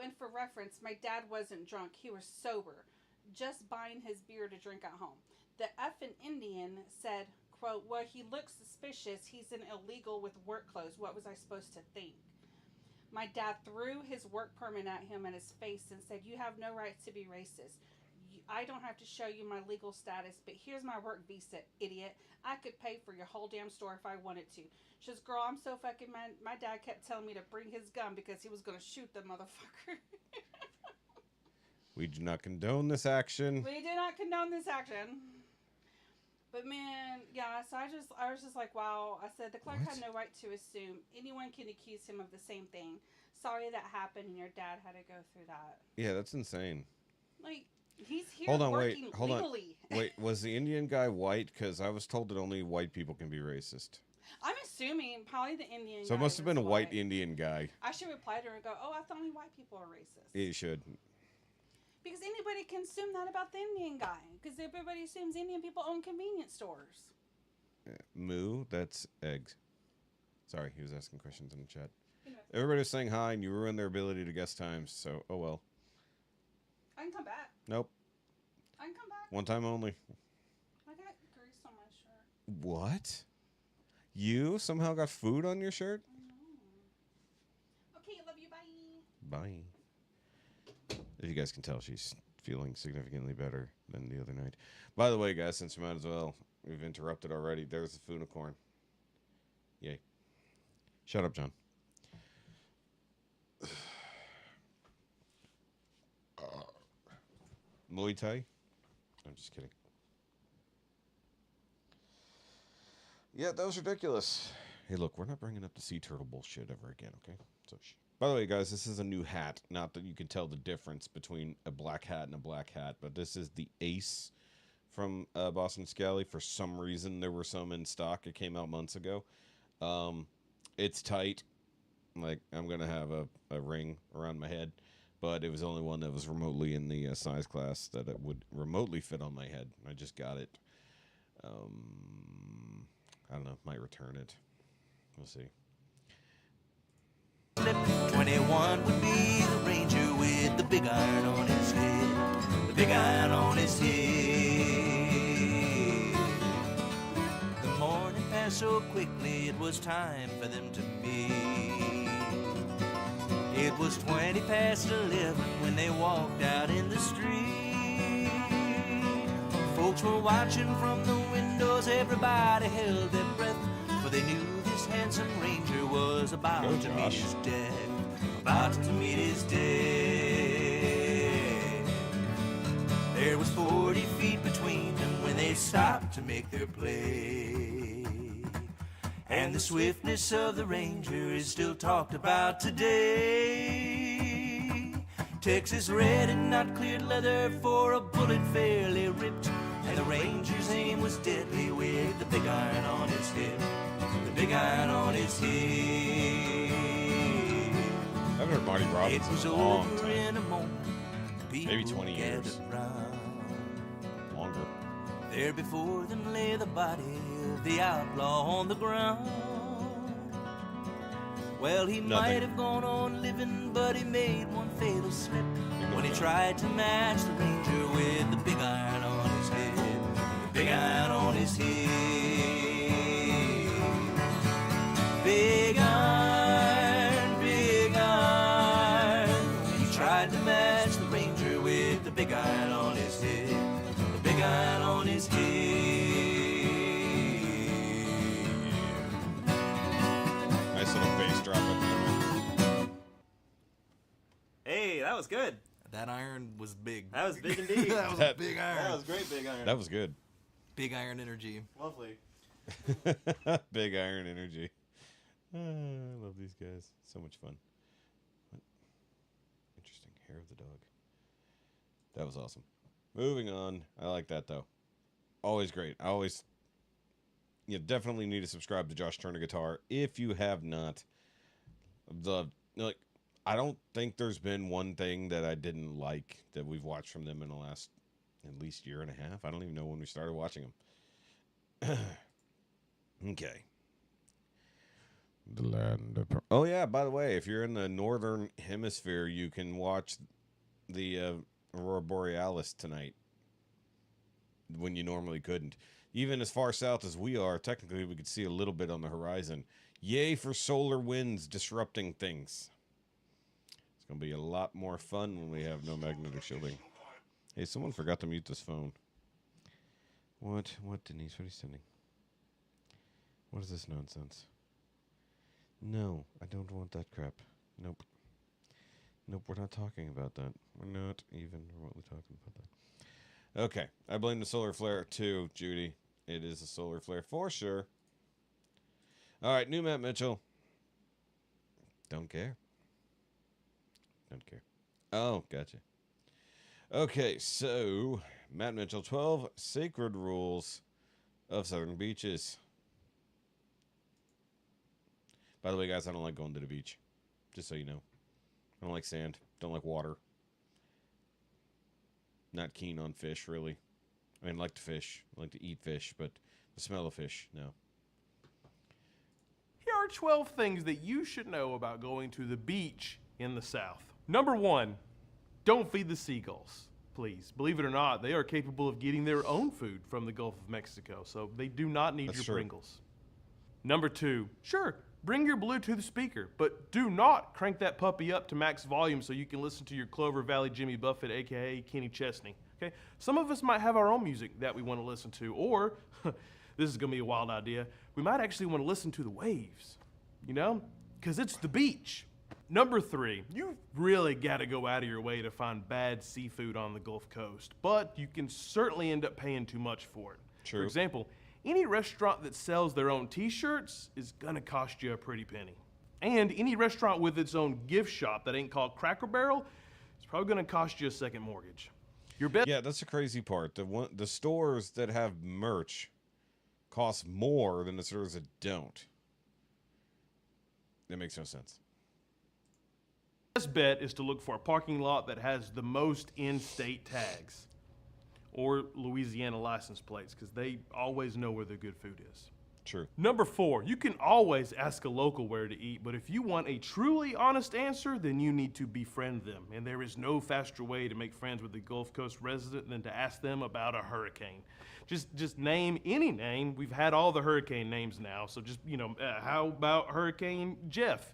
and for reference, my dad wasn't drunk. He was sober, just buying his beer to drink at home. The effing Indian said, quote, well, he looks suspicious. He's an illegal with work clothes. What was I supposed to think? My dad threw his work permit at him in his face and said, you have no right to be racist. I don't have to show you my legal status, but here's my work visa, idiot. I could pay for your whole damn store if I wanted to. She says, girl, I'm so fucking mad. My dad kept telling me to bring his gun because he was going to shoot the motherfucker. We do not condone this action. We do not condone this action. But man, yeah, so I was just like, wow. I said, the clerk had no right to assume. Anyone can accuse him of the same thing. Sorry that happened and your dad had to go through that. Yeah, that's insane. Like, he's here working legally. Wait, was the Indian guy white? Because I was told that only white people can be racist. I'm assuming probably the Indian guy. So it must have been a white Indian guy. I should reply to her and go, oh, I thought only white people are racist. You should. Because anybody can assume that about the Indian guy. Because everybody assumes Indian people own convenience stores. Moo, that's eggs. Sorry, he was asking questions in the chat. Everybody was saying hi, and you ruined their ability to guess times, so oh well. I can come back. Nope. I can come back. One time only. I got grease on my shirt. What? You somehow got food on your shirt? I know. Okay, love you, bye. Bye. As you guys can tell, she's feeling significantly better than the other night. By the way, guys, since we might as well, we've interrupted already. There's the Funicorn. Yay. Shut up, John. Muay Thai. I'm just kidding. Yeah, that was ridiculous. Hey, look, we're not bringing up the sea turtle bullshit ever again, okay? So, by the way, guys, this is a new hat. Not that you can tell the difference between a black hat and a black hat, but this is the Ace from Boston Scally. For some reason, there were some in stock. It came out months ago. It's tight. Like, I'm going to have a ring around my head, but it was the only one that was remotely in the size class that it would remotely fit on my head. I just got it. I don't know. Might return it. We'll see. 21 would be the ranger with the big iron on his head. The big iron on his head. The morning passed so quickly, it was time for them to meet. It was 20 past 11 when they walked out in the street. Folks were watching from the windows, everybody held their breath, for they knew this handsome ranger was about to meet his death. About to meet his death. There was 40 feet between them when they stopped to make their play. And the swiftness of the ranger is still talked about today. Texas red and not cleared leather for a bullet fairly ripped. And the ranger's aim was deadly with the big iron on his hip. The big iron on his hip. I've heard Marty Robbins in a long time. In a moment, maybe 20 years. Longer. There before them lay the body of the outlaw on the ground. Well, he might have gone on living, but he made one fatal slip when he tried to match the ranger with the big iron on his head. The big iron on his head. Big iron, big iron. He tried to match the ranger with the big iron on his head. The big iron on his head. Nice little bass drop at the end. Hey, that was good. That iron was big. That was big indeed. That was a big iron. That was great big iron. That was good. Big iron energy. Lovely. Big iron energy. I love these guys. So much fun. What? Interesting. Hair of the dog. That was awesome. Moving on. I like that, though. Always great. You definitely need to subscribe to Josh Turner Guitar if you have not. I don't think there's been one thing that I didn't like that we've watched from them in the last at least year and a half. I don't even know when we started watching them. Okay. The land of... Oh, yeah, by the way, if you're in the northern hemisphere, you can watch the Aurora Borealis tonight when you normally couldn't. Even as far south as we are, technically we could see a little bit on the horizon. Yay for solar winds disrupting things. It's going to be a lot more fun when we have no magnetic shielding. Hey, someone forgot to mute this phone. What, Denise? What are you sending? What is this nonsense? No, I don't want that crap. Nope. Nope, we're not talking about that. We're not even remotely talking about that. Okay, I blame the solar flare too, Judy. It is a solar flare for sure. All right, new Matt Mitchell. Don't care. Don't care. Oh, gotcha. Okay, so Matt Mitchell, 12 Sacred Rules of Southern Beaches. By the way, guys, I don't like going to the beach. Just so you know. I don't like sand. Don't like water. Not keen on fish, really. I mean, I like to fish. I like to eat fish, but the smell of fish, no. Here are 12 things that you should know about going to the beach in the South. Number 1, don't feed the seagulls, please. Believe it or not, they are capable of getting their own food from the Gulf of Mexico, so they do not need your Pringles. Number 2, sure, bring your Bluetooth speaker, but do not crank that puppy up to max volume so you can listen to your Clover Valley Jimmy Buffett, aka Kenny Chesney. Okay? Some of us might have our own music that we want to listen to, or, this is going to be a wild idea, we might actually want to listen to the waves, you know? Because it's the beach. Number 3, you really got to go out of your way to find bad seafood on the Gulf Coast, but you can certainly end up paying too much for it. True. For example, any restaurant that sells their own t-shirts is gonna cost you a pretty penny. And any restaurant with its own gift shop that ain't called Cracker Barrel is probably gonna cost you a second mortgage. Yeah, that's the crazy part. The stores that have merch cost more than the stores that don't. That makes no sense. Best bet is to look for a parking lot that has the most in-state tags or Louisiana license plates, because they always know where the good food is. True. Number 4, you can always ask a local where to eat, but if you want a truly honest answer, then you need to befriend them. And there is no faster way to make friends with the Gulf Coast resident than to ask them about a hurricane. Just name any name. We've had all the hurricane names now, so just, how about Hurricane Geoff?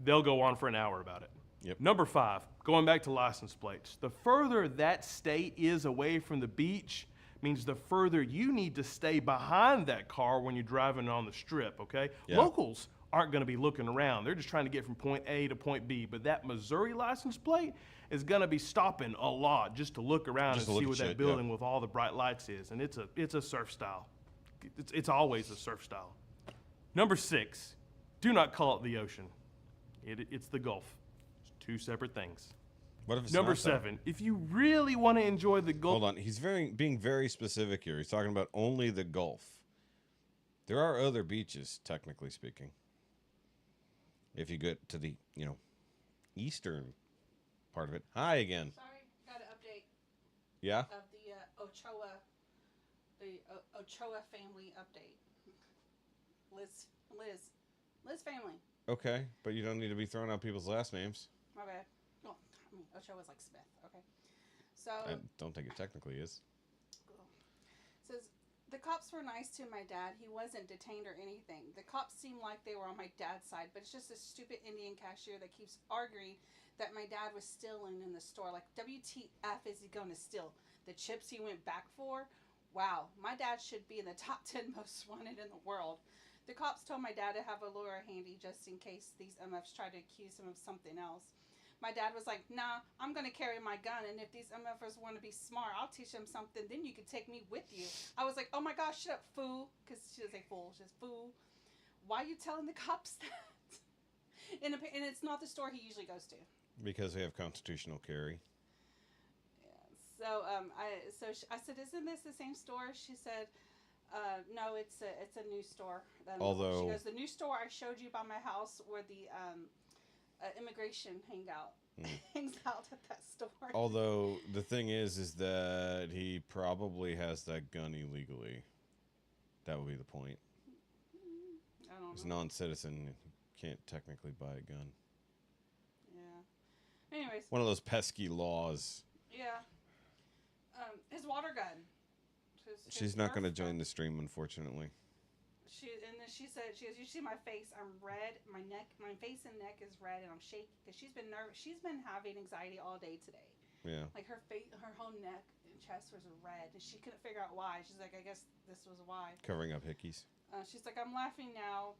They'll go on for an hour about it. Yep. Number 5, going back to license plates. The further that state is away from the beach means the further you need to stay behind that car when you're driving on the strip, okay? Yeah. Locals aren't gonna be looking around. They're just trying to get from point A to point B, but that Missouri license plate is gonna be stopping a lot just to look around and see what that building with all the bright lights is, and it's a surf style. It's always a surf style. Number 6, do not call it the ocean. It's the Gulf. It's 2 separate things. What if it's Number not, 7, if you really want to enjoy the Gulf... Hold on, he's being very specific here. He's talking about only the Gulf. There are other beaches, technically speaking. If you get to the, eastern part of it. Hi again. Sorry, got an update. Yeah? Of the Ochoa family update. Liz family. Okay, but you don't need to be throwing out people's last names. My bad. Well, I mean, Ochoa's like Smith. Okay. So. I don't think it technically is. Cool. Says, the cops were nice to my dad. He wasn't detained or anything. The cops seemed like they were on my dad's side, but it's just a stupid Indian cashier that keeps arguing that my dad was stealing in the store. Like, WTF is he going to steal? The chips he went back for? Wow, my dad should be in the top 10 most wanted in the world. The cops told my dad to have a lawyer handy just in case these MFs tried to accuse him of something else. My dad was like, nah, I'm going to carry my gun, and if these MFers want to be smart, I'll teach them something, then you can take me with you. I was like, oh my gosh, shut up, fool. Because she doesn't say fool, she says fool. Why are you telling the cops that? And it's not the store he usually goes to. Because they have constitutional carry. So I said, isn't this the same store? She said, no, it's a new store. Although she goes, the new store I showed you by my house where the immigration hangs out at that store. Although the thing is that he probably has that gun illegally. That would be the point. I don't know. As a non-citizen, can't technically buy a gun. Yeah. Anyways. One of those pesky laws. Yeah. His water gun. She's not going to join the stream, unfortunately. She said, you see my face, I'm red, my face and neck is red, and I'm shaking because she's been nervous. She's been having anxiety all day today. Yeah. Like her whole neck and chest was red, and she couldn't figure out why. She's like, I guess this was why. Covering up hickeys. She's like, I'm laughing now.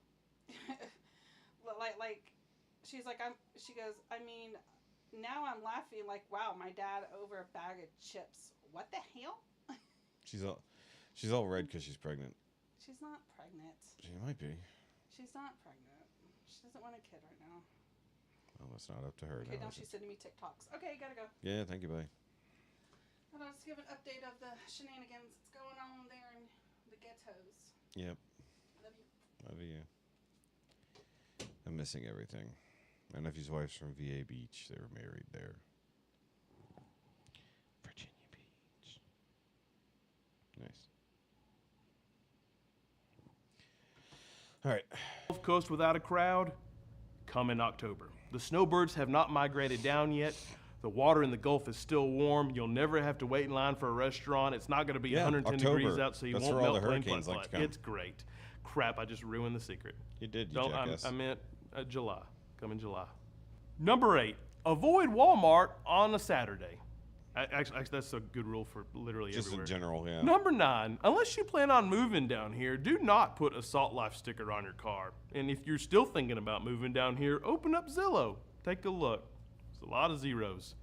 She's like, she goes, I mean, now I'm laughing like, wow, my dad over a bag of chips. What the hell? She's all red because she's pregnant. She's not pregnant. She might be. She's not pregnant. She doesn't want a kid right now. Well, that's not up to her. Okay, now she's sending me TikToks. Okay, gotta go. Yeah, thank you, bye. I'll just give an update of the shenanigans that's going on there in the ghettos. Yep. Love you. Love you. I'm missing everything. My nephew's wife's from VA Beach. They were married there. Virginia Beach. Nice. All right. Gulf Coast without a crowd, come in October. The snowbirds have not migrated down yet. The water in the Gulf is still warm. You'll never have to wait in line for a restaurant. It's not going to be 110 degrees out, so you won't melt plain putt. It's great. Crap, I just ruined the secret. You did, you jackass. I meant July. Come in July. Number 8, avoid Walmart on a Saturday. Actually, that's a good rule for literally Just everywhere. in general, yeah. Number 9, unless you plan on moving down here, do not put a Salt Life sticker on your car. And if you're still thinking about moving down here, open up Zillow. Take a look. There's a lot of zeros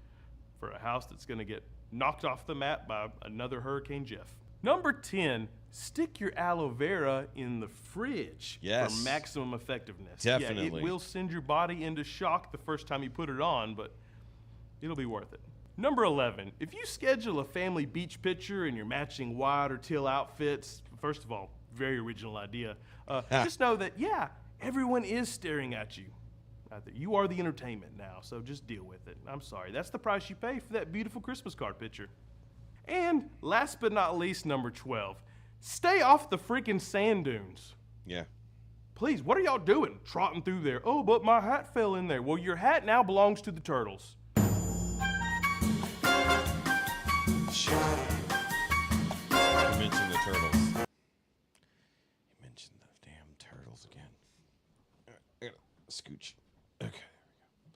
for a house that's going to get knocked off the map by another Hurricane Geoff. Number 10, stick your aloe vera in the fridge Yes. for maximum effectiveness. Definitely. Yeah, it will send your body into shock the first time you put it on, but it'll be worth it. Number 11, if you schedule a family beach picture in your matching white or teal outfits, first of all, very original idea. Just know that, yeah, everyone is staring at you. You are the entertainment now, so just deal with it. I'm sorry. That's the price you pay for that beautiful Christmas card picture. And last but not least, number 12, stay off the freaking sand dunes. Yeah. Please, what are y'all doing trotting through there? Oh, but my hat fell in there. Well, your hat now belongs to the turtles. You mentioned the turtles. You mentioned the damn turtles again. All right, I gotta scooch. Okay, there we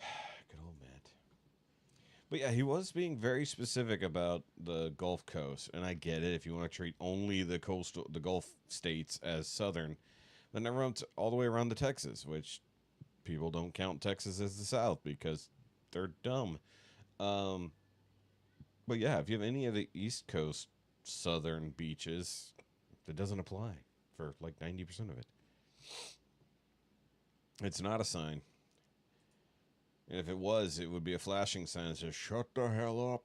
go. Good old Matt. But yeah, he was being very specific about the Gulf Coast, and I get it. If you want to treat only the Gulf states as southern, then everyone's all the way around to Texas, which people don't count Texas as the South because they're dumb. But yeah, if you have any of the East Coast southern beaches, that doesn't apply for like 90% of it. It's not a sign. And if it was, it would be a flashing sign that says, shut the hell up.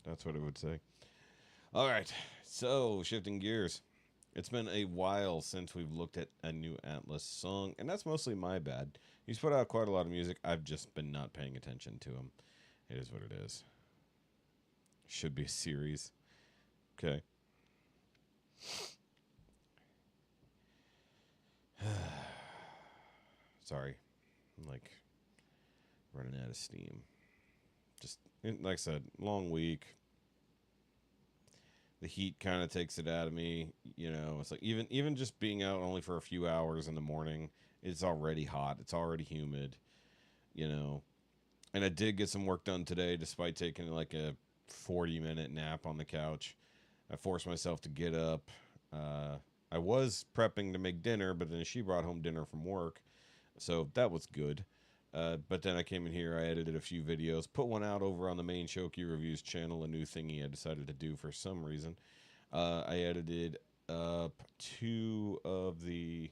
That's what it would say. All right, so shifting gears. It's been a while since we've looked at a new Atlas song, and that's mostly my bad. He's put out quite a lot of music. I've just been not paying attention to him. It is what it is. Should be a series. Okay. Sorry. I'm like running out of steam. Just, like I said, long week. The heat kind of takes it out of me. You know, it's like even just being out only for a few hours in the morning, it's already hot. It's already humid. You know. And I did get some work done today despite taking like a 40-minute nap on the couch. I forced myself to get up. I was prepping to make dinner, but then she brought home dinner from work, so that was good. But then I came in here, I edited a few videos, put one out over on the main Shoki Reviews channel, a new thingy I decided to do for some reason. I edited up 2 of the...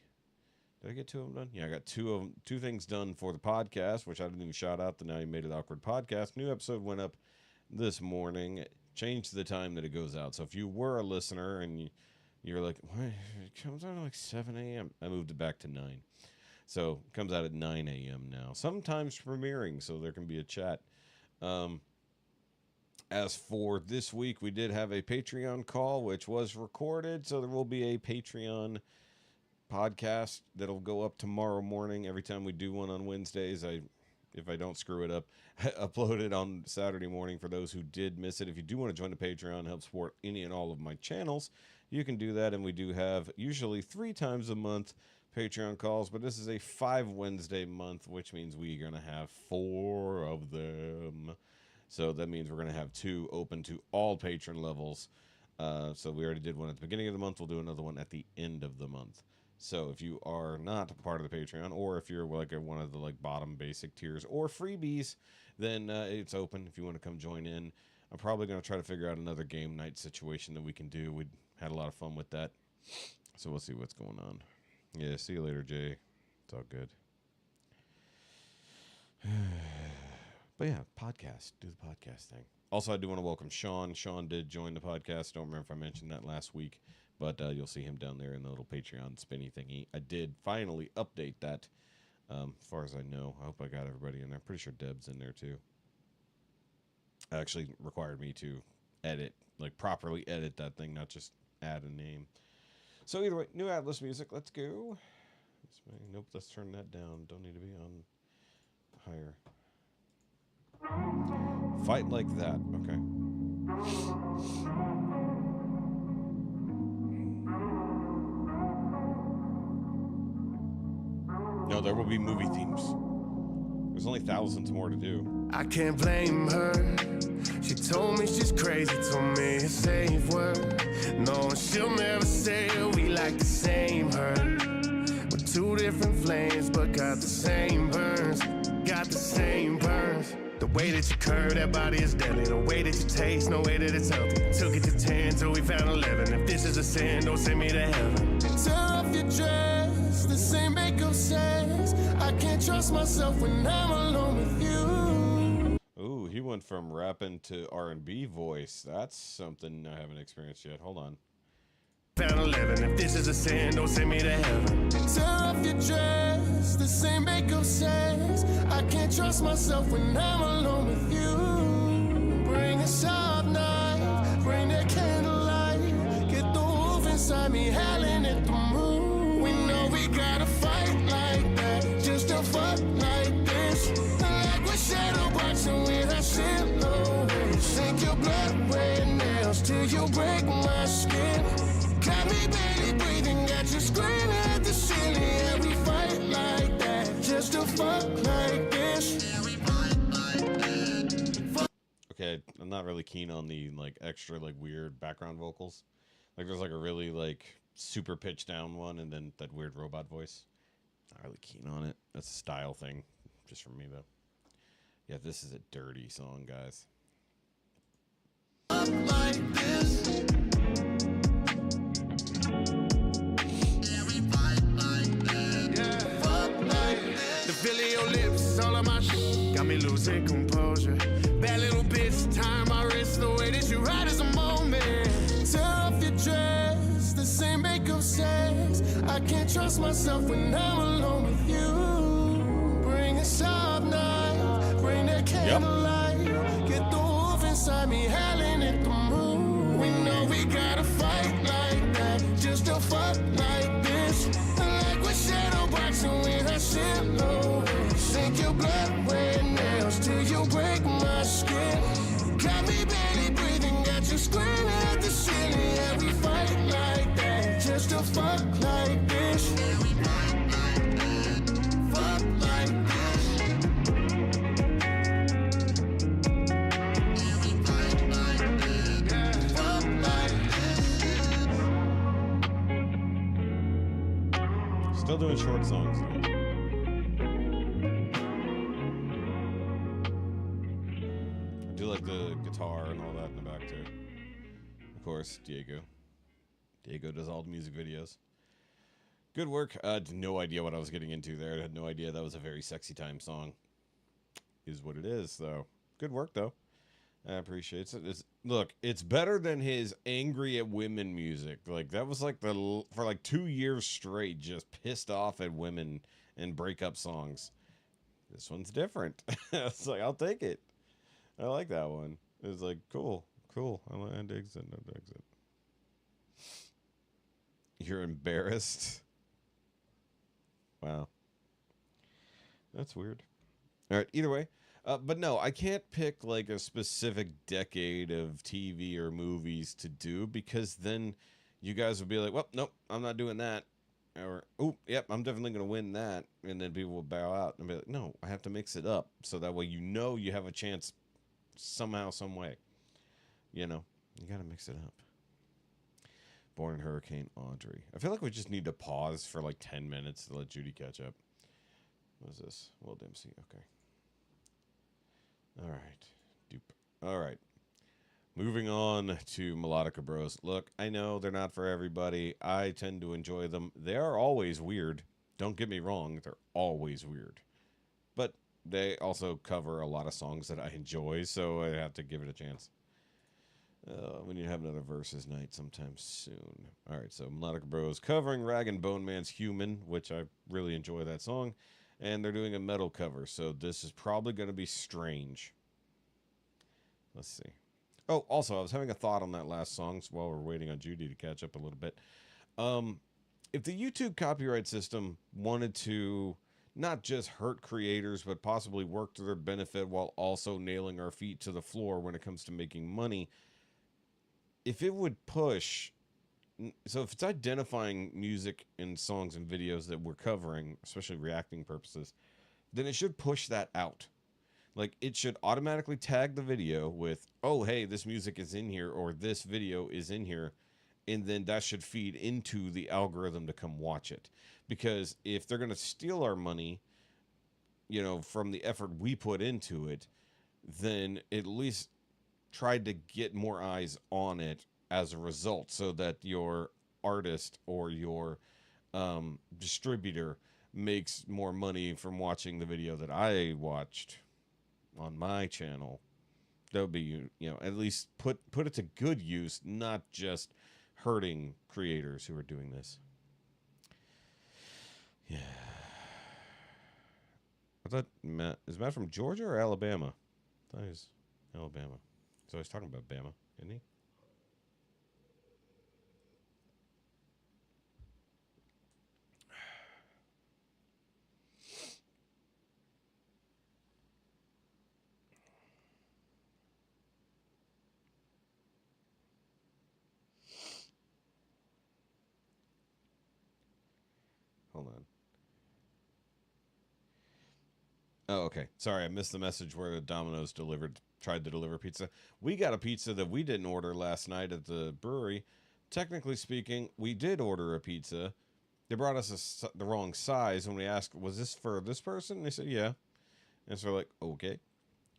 Did I get 2 of them done? Yeah, I got 2 things done for the podcast, which I didn't even shout out. The Now You Made It Awkward podcast. New episode went up this morning. Changed the time that it goes out. So if you were a listener and you're like, what? It comes out at like 7 a.m. I moved it back to 9. So it comes out at 9 a.m. now. Sometimes premiering, so there can be a chat. As for this week, we did have a Patreon call, which was recorded. So there will be a Patreon podcast that'll go up tomorrow morning. Every time we do one on Wednesdays, if I don't screw it up, upload it on Saturday morning for those who did miss it. If you do want to join the Patreon and help support any and all of my channels, you can do that. And we do have usually 3 times a month Patreon calls, but this is a 5 Wednesday month, which means we're going to have 4 of them. So that means we're going to have 2 open to all patron levels. So we already did one at the beginning of the month. We'll do another one at the end of the month. So if you are not part of the Patreon, or if you're like one of the like bottom basic tiers or freebies, then it's open if you want to come join in. I'm probably going to try to figure out another game night situation that we can do. We had a lot of fun with that. So we'll see what's going on. Yeah, see you later, Jay. It's all good. But yeah, podcast. Do the podcast thing. Also, I do want to welcome Sean. Sean did join the podcast. Don't remember if I mentioned that last week. But you'll see him down there in the little Patreon spinny thingy. I did finally update that, as far as I know. I hope I got everybody in there. I'm pretty sure Deb's in there, too. It actually required me to edit, like properly edit that thing, not just add a name. So either way, new Atlas music. Let's go. Nope, let's turn that down. Don't need to be on higher. Fight Like That. Okay. No, there will be movie themes. There's only thousands more to do. I can't blame her. She told me she's crazy, told me a safe word. No, she'll never say we like the same hurt. We're two different flames, but got the same burns. Got the same burns. The way that you curve that body is deadly. The way that you taste, no way that it's healthy. Took it to 10 till we found 11. If this is a sin, don't send me to heaven. Tear off your dress, the same makeup says. I can't trust myself when I'm alone with you. Ooh, he went from rapping to R&B voice. That's something I haven't experienced yet. Hold on. Found 11. If this is a sin, don't send me to heaven. Tear off your dress, the same makeup says. I can't trust myself when I'm alone with you. Bring a sharp knife, bring that candlelight. Get the wolf inside me howling at the moon. We know we gotta fight like that, just to fuck like this. Like we're shadow boxing with our silhouette. Sink your blood red nails till you break my skin. Got me barely breathing, got you screaming at the ceiling. Yeah, we fight like that, just to fuck like this. Okay, I'm not really keen on the like extra like weird background vocals. Like there's like a really like super pitched down one and then that weird robot voice. Not really keen on it. That's a style thing, just for me though. Yeah, this is a dirty song, guys. Fuck like this. Feel your lips, all of my shit got me losing composure. Bad little bitch, tie my wrist. The way that you ride is a moment. Tear off your dress, the same makeup says. I can't trust myself when I'm alone with you. Bring a sharp knife, bring that candlelight. Get the wolf inside me howling at the moon. We know we gotta fight like that, just to fuck like this. Like we're shadow boxing with our silhouette. Sink your blood red nails till you break my skin. Got me barely breathing, got you screaming at the ceiling. Yeah, we fight like that, just to fuck like this. Fuck like this. Fuck like this. Still doing short songs though. I do like the guitar and all that in the back too. Of course, Diego. Diego does all the music videos. Good work. I had no idea what I was getting into there. I had no idea that was a very sexy time song. Is what it is, though. Good work, though. I appreciate it. Look, it's better than his angry at women music. Like, that was like for like 2 years straight, just pissed off at women and breakup songs. This one's different. It's like, I'll take it. I like that one. It's like, cool. I dig it. You're embarrassed? Wow. That's weird. All right, either way. But no, I can't pick like a specific decade of TV or movies to do because then you guys would be like, well, nope, I'm not doing that. Or, oh, yep, I'm definitely going to win that. And then people will bow out and be like, no, I have to mix it up. So that way you know you have a chance somehow, some way. You know, you got to mix it up. Born in Hurricane Audrey. I feel like we just need to pause for like 10 minutes to let Judy catch up. What is this? Will Dempsey. Okay. All right. Dupe. All right. Moving on to Melodica Bros. Look, I know they're not for everybody. I tend to enjoy them. They are always weird. Don't get me wrong. They're always weird. But they also cover a lot of songs that I enjoy, so I have to give it a chance. We need to have another Versus night sometime soon. All right, so Melodica Bros. Covering Rag and Bone Man's Human, which I really enjoy that song. And they're doing a metal cover, so this is probably going to be strange. Let's see. Oh, also, I was having a thought on that last song while we're waiting on Judy to catch up a little bit. If the YouTube copyright system wanted to not just hurt creators, but possibly work to their benefit while also nailing our feet to the floor when it comes to making money, if it would push... So if it's identifying music and songs and videos that we're covering, especially reacting purposes, then it should push that out. Like, it should automatically tag the video with, oh, hey, this music is in here, or this video is in here, and then that should feed into the algorithm to come watch it. Because if they're going to steal our money, you know, from the effort we put into it, then at least try to get more eyes on it as a result, so that your artist or your distributor makes more money from watching the video that I watched on my channel. That would be, you know, at least put it to good use, not just hurting creators who are doing this. Yeah. I thought is Matt from Georgia or Alabama? I thought he was Alabama. So he's talking about Bama, isn't he? Hold on. Oh, okay. Sorry, I missed the message where the Domino's tried to deliver pizza. We got a pizza that we didn't order last night at the brewery. Technically speaking, we did order a pizza. They brought us the wrong size when we asked, was this for this person? And they said, yeah. And so we're like, okay.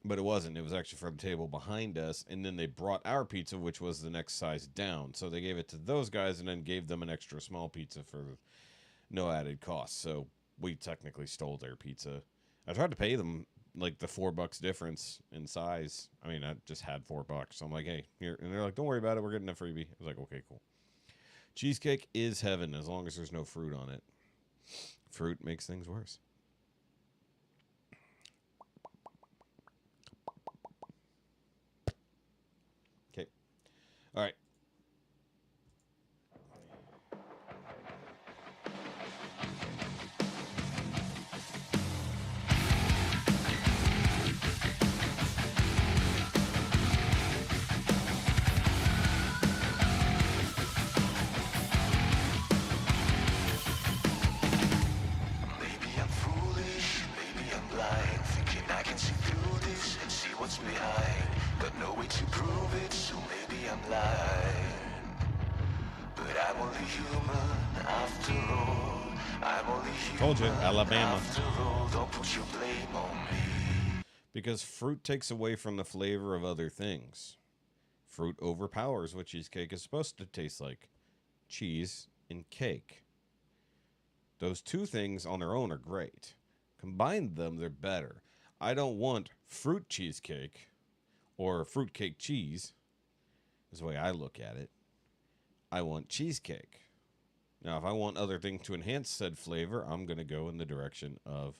But it wasn't. It was actually for the table behind us. And then they brought our pizza, which was the next size down. So they gave it to those guys and then gave them an extra small pizza for no added cost. So we technically stole their pizza. I tried to pay them like the $4 difference in size. I mean, I just had $4. So I'm like, hey, here. And they're like, don't worry about it. We're getting a freebie. I was like, okay, cool. Cheesecake is heaven as long as there's no fruit on it. Fruit makes things worse. Okay. All right. Told you, Alabama. Because fruit takes away from the flavor of other things. Fruit overpowers what cheesecake is supposed to taste like. Cheese and cake. Those two things on their own are great. Combine them, they're better. I don't want fruit cheesecake or fruitcake cheese, is the way I look at it. I want cheesecake. Now, if I want other things to enhance said flavor, I'm going to go in the direction of,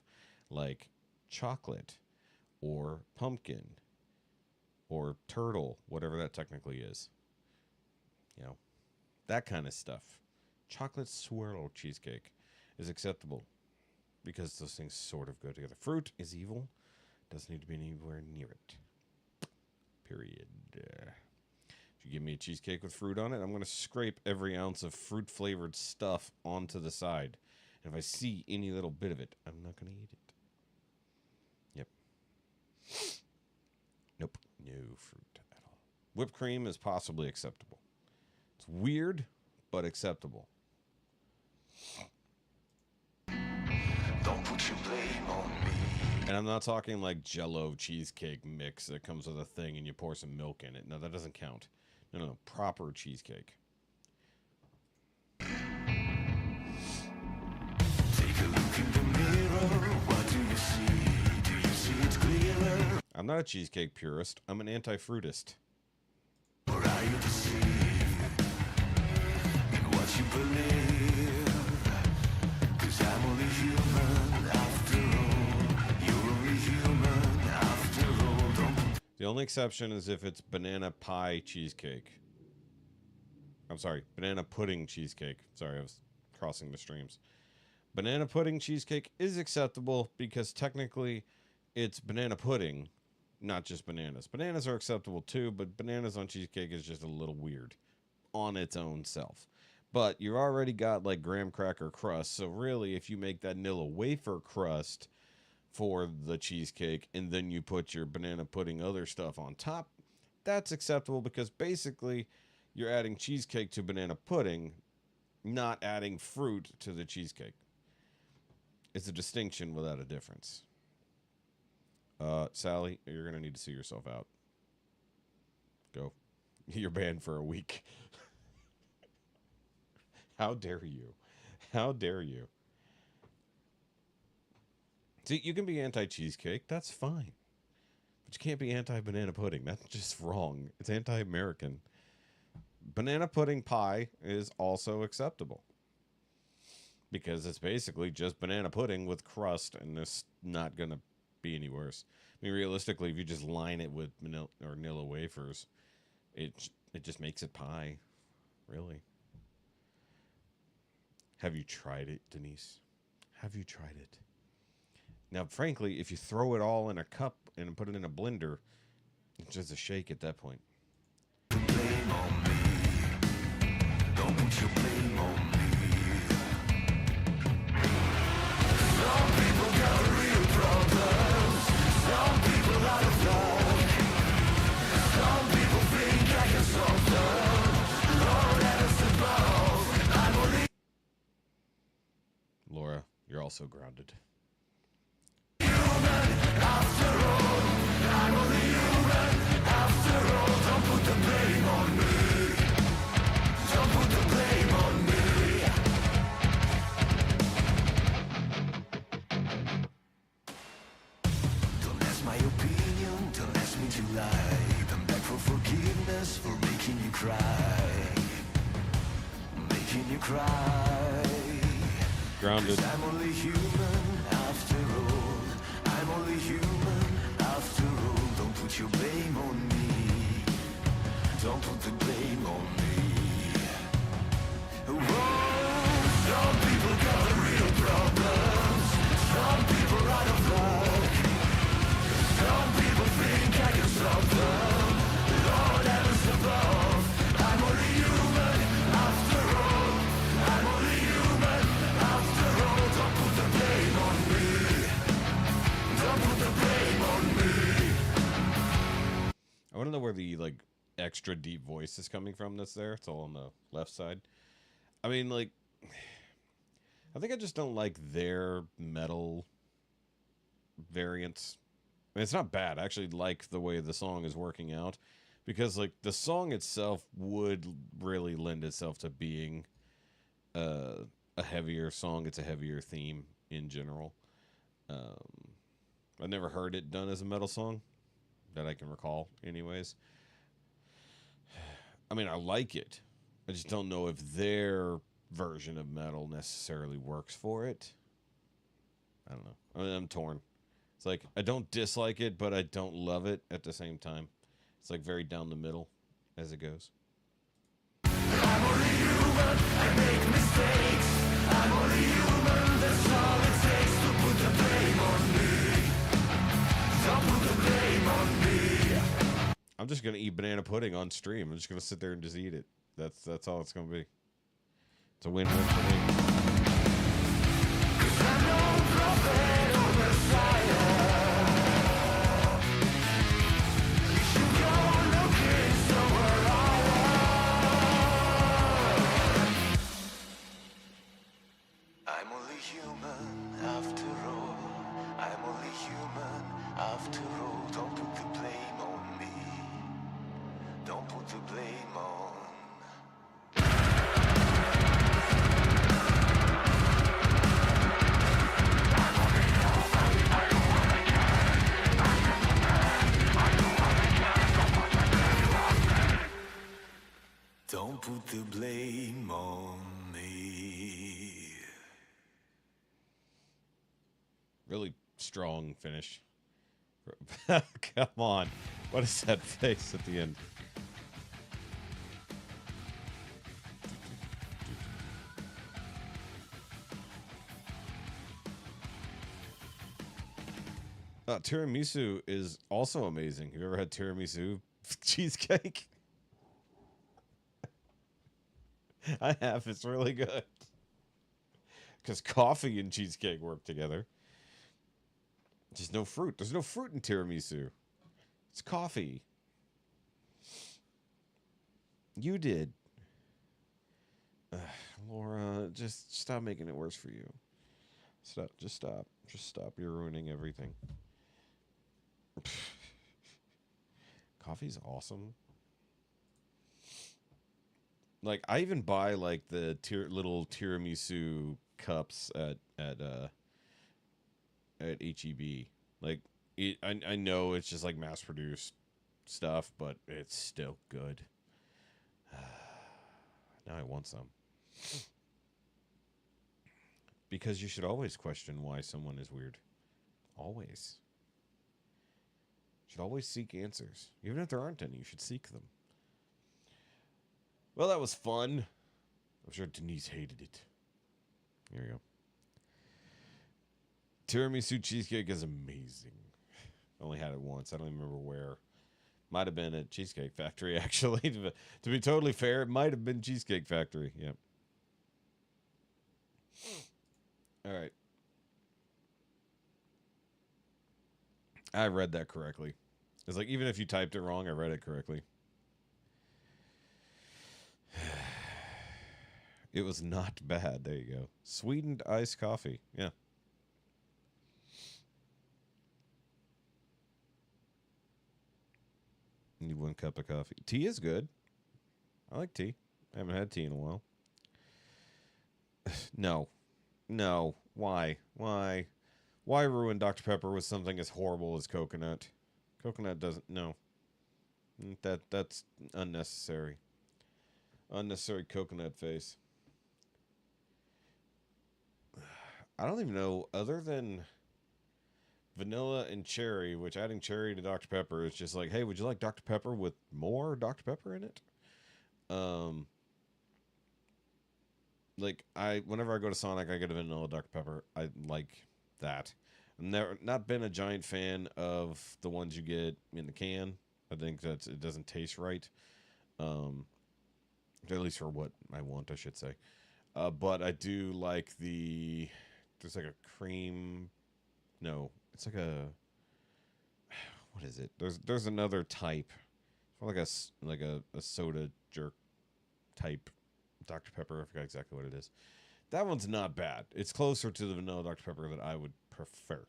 like, chocolate or pumpkin or turtle, whatever that technically is. You know, that kind of stuff. Chocolate swirl cheesecake is acceptable because those things sort of go together. Fruit is evil. Doesn't need to be anywhere near it. Period. If you give me a cheesecake with fruit on it, I'm going to scrape every ounce of fruit-flavored stuff onto the side. And if I see any little bit of it, I'm not going to eat it. Yep. Nope. No fruit at all. Whipped cream is possibly acceptable. It's weird, but acceptable. Don't put your blame on me. And I'm not talking like Jell-O cheesecake mix that comes with a thing and you pour some milk in it. No, that doesn't count. No. Proper cheesecake. Take a look in the mirror. What do you see? Do you see it clearer? I'm not a cheesecake purist. I'm an anti-fruitist. Or are you deceived in what you believe? 'Cause I'm only human after all. You're only human after all. Don't The only exception is if it's banana pie cheesecake. I'm sorry, banana pudding cheesecake. Sorry, I was crossing the streams. Banana pudding cheesecake is acceptable because technically it's banana pudding, not just bananas. Bananas are acceptable too, but bananas on cheesecake is just a little weird on its own self. But you already got like graham cracker crust, so really if you make that Nilla wafer crust for the cheesecake, and then you put your banana pudding other stuff on top, that's acceptable because basically you're adding cheesecake to banana pudding, not adding fruit to the cheesecake. It's a distinction without a difference. Sally, you're going to need to see yourself out. Go. You're banned for a week. How dare you? How dare you? See, you can be anti-cheesecake. That's fine. But you can't be anti-banana pudding. That's just wrong. It's anti-American. Banana pudding pie is also acceptable. Because it's basically just banana pudding with crust, and it's not going to be any worse. I mean, realistically, if you just line it with vanilla wafers, it just makes it pie. Really. Have you tried it, Denise? Have you tried it? Now, frankly, if you throw it all in a cup and put it in a blender, it's just a shake at that point. Blame on me. Don't put your blame on me. Some people got real problems. Some people out of luck. Some people think I can solve them. Lord, let us above. I'm only... Laura, you're also grounded. After all, I'm only human. After all, don't put the blame on me. Don't put the blame on me. Don't ask my opinion, don't ask me to lie. I'm back for forgiveness for making you cry. Making you cry. Grounded. 'Cause I'm only human after all. I'm only human after all. Don't put your blame on me. Don't put the blame on me. Whoa, some people got real problems. Some people out of luck. Some people think I can solve them. Lord, heavens above. I'm only human after all. I'm only human after all. Don't put the blame on me. Don't put the blame on me. I want to know where the extra deep voice is coming from that's there. It's all on the left side. I mean, I think I just don't like their metal variants. I mean, it's not bad. I actually like the way the song is working out because the song itself would really lend itself to being a heavier song. It's a heavier theme in general. I've never heard it done as a metal song that I can recall anyways. I mean, I like it. I just don't know if their version of metal necessarily works for it. I don't know. I mean, I'm torn. It's I don't dislike it, but I don't love it at the same time. It's very down the middle as it goes. I'm only human, I make mistakes. I'm only human, that's all it takes to put the blame on me. Don't put the blame on me. I'm just gonna eat banana pudding on stream. I'm just gonna sit there and just eat it. That's all it's gonna be. It's a win-win for me. 'Cause I'm no prophet or messiah. You should go looking somewhere else. I'm only human after all. I'm only human after all. Don't put the blame on me. Don't put the blame on. Don't put the blame on me. Really strong finish. Come on. What is that face at the end? Tiramisu is also amazing. Have you ever had tiramisu cheesecake? I have. It's really good. Because coffee and cheesecake work together. Just no fruit. There's no fruit in tiramisu. It's coffee. You did. Laura, just stop making it worse for you. Stop. Just stop. Just stop. You're ruining everything. Coffee's awesome. Like, I even buy, like, the little tiramisu cups at HEB. Like, I know it's just, like, mass-produced stuff, but it's still good. Now I want some. Because you should always question why someone is weird. Always. You should always seek answers. Even if there aren't any, you should seek them. Well, that was fun. I'm sure Denise hated it. Here we go. Tiramisu cheesecake is amazing. I only had it once. I don't even remember where. Might have been at Cheesecake Factory, actually. To be totally fair, it might have been Cheesecake Factory. Yep. All right. I read that correctly. It's like, even if you typed it wrong, I read it correctly. It was not bad. There you go. Sweetened iced coffee. Yeah. Need 1 cup of coffee. Tea is good. I like tea. I haven't had tea in a while. No. No. Why? Why? Why ruin Dr. Pepper with something as horrible as coconut? Coconut doesn't... No. That's unnecessary. Unnecessary coconut face. I don't even know, other than vanilla and cherry, which adding cherry to Dr. Pepper is just like, hey, would you like Dr. Pepper with more Dr. Pepper in it? Like, whenever I go to Sonic, I get a vanilla Dr. Pepper. I like that. I've not been a giant fan of the ones you get in the can. I think that it doesn't taste right. At least for what I want, I should say. But I do like there's like a cream. No, it's like a, what is it? There's another type. It's like a soda jerk type Dr. Pepper. I forgot exactly what it is. That one's not bad. It's closer to the vanilla Dr. Pepper that I would prefer.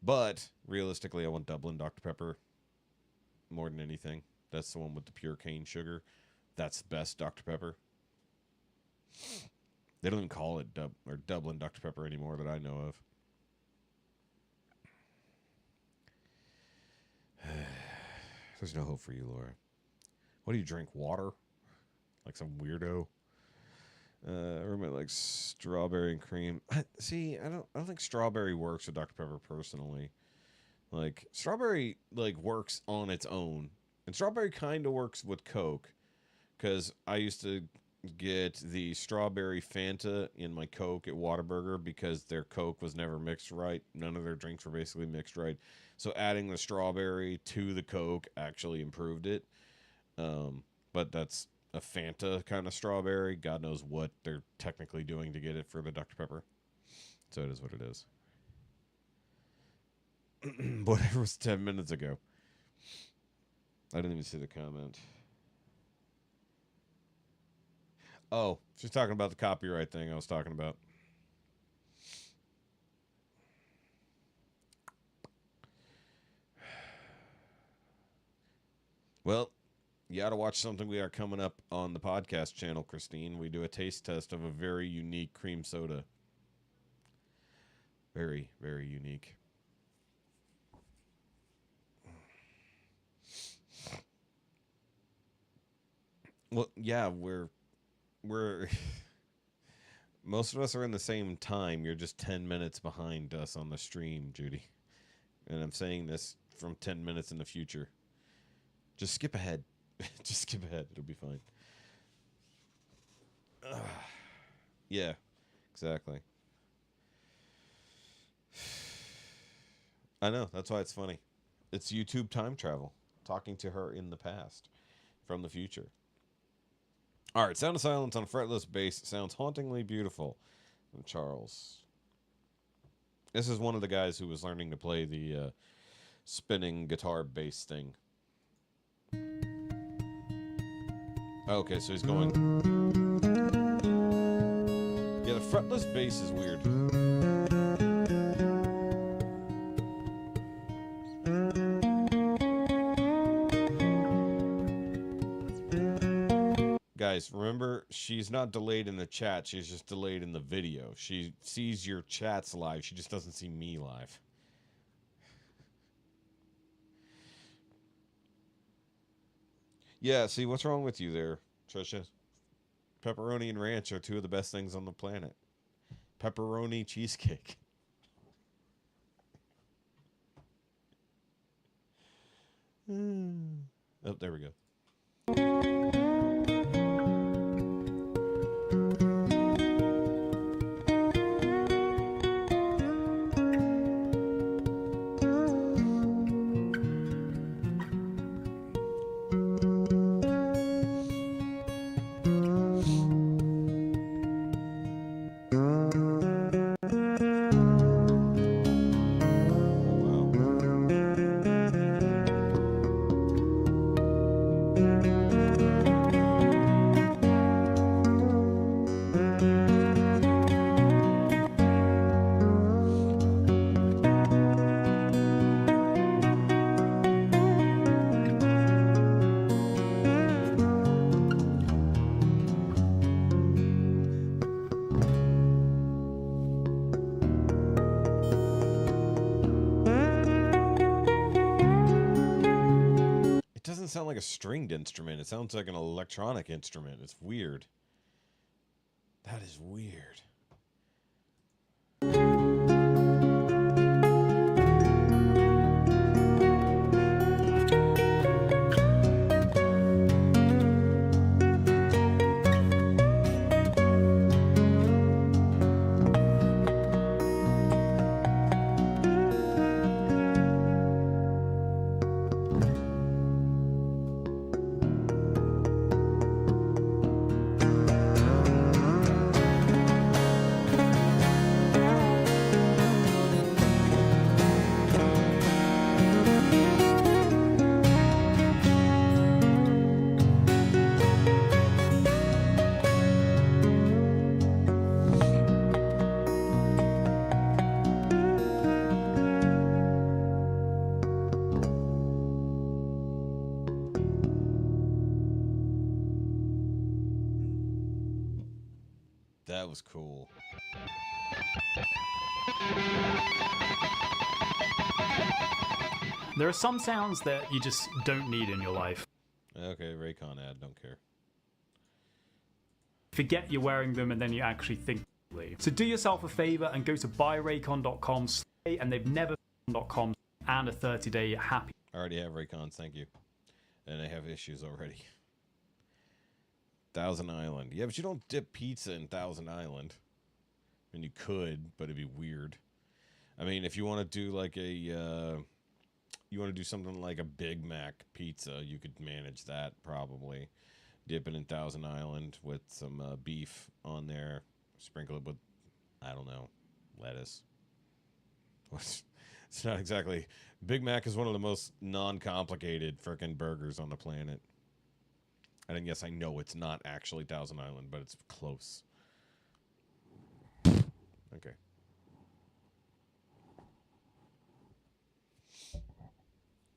But realistically, I want Dublin Dr. Pepper more than anything. That's the one with the pure cane sugar. That's the best Dr. Pepper. They don't even call it Dublin Dr. Pepper anymore that I know of. There's no hope for you, Laura. What do you drink? Water? Like some weirdo? Roommate likes strawberry and cream. See, I don't think strawberry works with Dr. Pepper personally. Like, strawberry works on its own. And strawberry kind of works with Coke. Because I used to get the strawberry Fanta in my Coke at Whataburger because their Coke was never mixed right. None of their drinks were basically mixed right. So adding the strawberry to the Coke actually improved it. But that's a Fanta kind of strawberry. God knows what they're technically doing to get it for the Dr. Pepper. So it is what it is. Whatever was 10 minutes ago. I didn't even see the comment. Oh, she's talking about the copyright thing I was talking about. Well, you ought to watch something we are coming up on the podcast channel, Christine. We do a taste test of a very unique cream soda. Very, very unique. Well, yeah, we're most of us are in the same time. You're just 10 minutes behind us on the stream, Judy. And I'm saying this from 10 minutes in the future. Just skip ahead. Just skip ahead. It'll be fine. Yeah, exactly. I know. That's why it's funny. It's YouTube time travel. Talking to her in the past from the future. All right, Sound of Silence on a fretless bass sounds hauntingly beautiful. From Charles. This is one of the guys who was learning to play the spinning guitar bass thing. Okay, so he's going. Yeah, the fretless bass is weird. Guys, remember, she's not delayed in the chat. She's just delayed in the video. She sees your chats live. She just doesn't see me live. Yeah, see, what's wrong with you there, Trisha? Pepperoni and ranch are two of the best things on the planet. Pepperoni cheesecake. Oh, there we go. Sound like a stringed instrument. It sounds like an electronic instrument. It's weird. That is weird. That was cool. There are some sounds that you just don't need in your life. Okay, Raycon ad, don't care. Forget you're wearing them and then you actually think. So do yourself a favor and go to buyraycon.com and they've never .com and a 30-day happy. I already have Raycons, thank you. And I have issues already. Thousand Island. Yeah, but you don't dip pizza in Thousand Island. I mean, you could, but it'd be weird. I mean, if you want to do like a, you want to do something like a Big Mac pizza, you could manage that probably. Dip it in Thousand Island with some beef on there. Sprinkle it with, I don't know, lettuce. It's not exactly. Big Mac is one of the most non-complicated frickin' burgers on the planet. And yes, I know it's not actually Thousand Island, but it's close. Okay.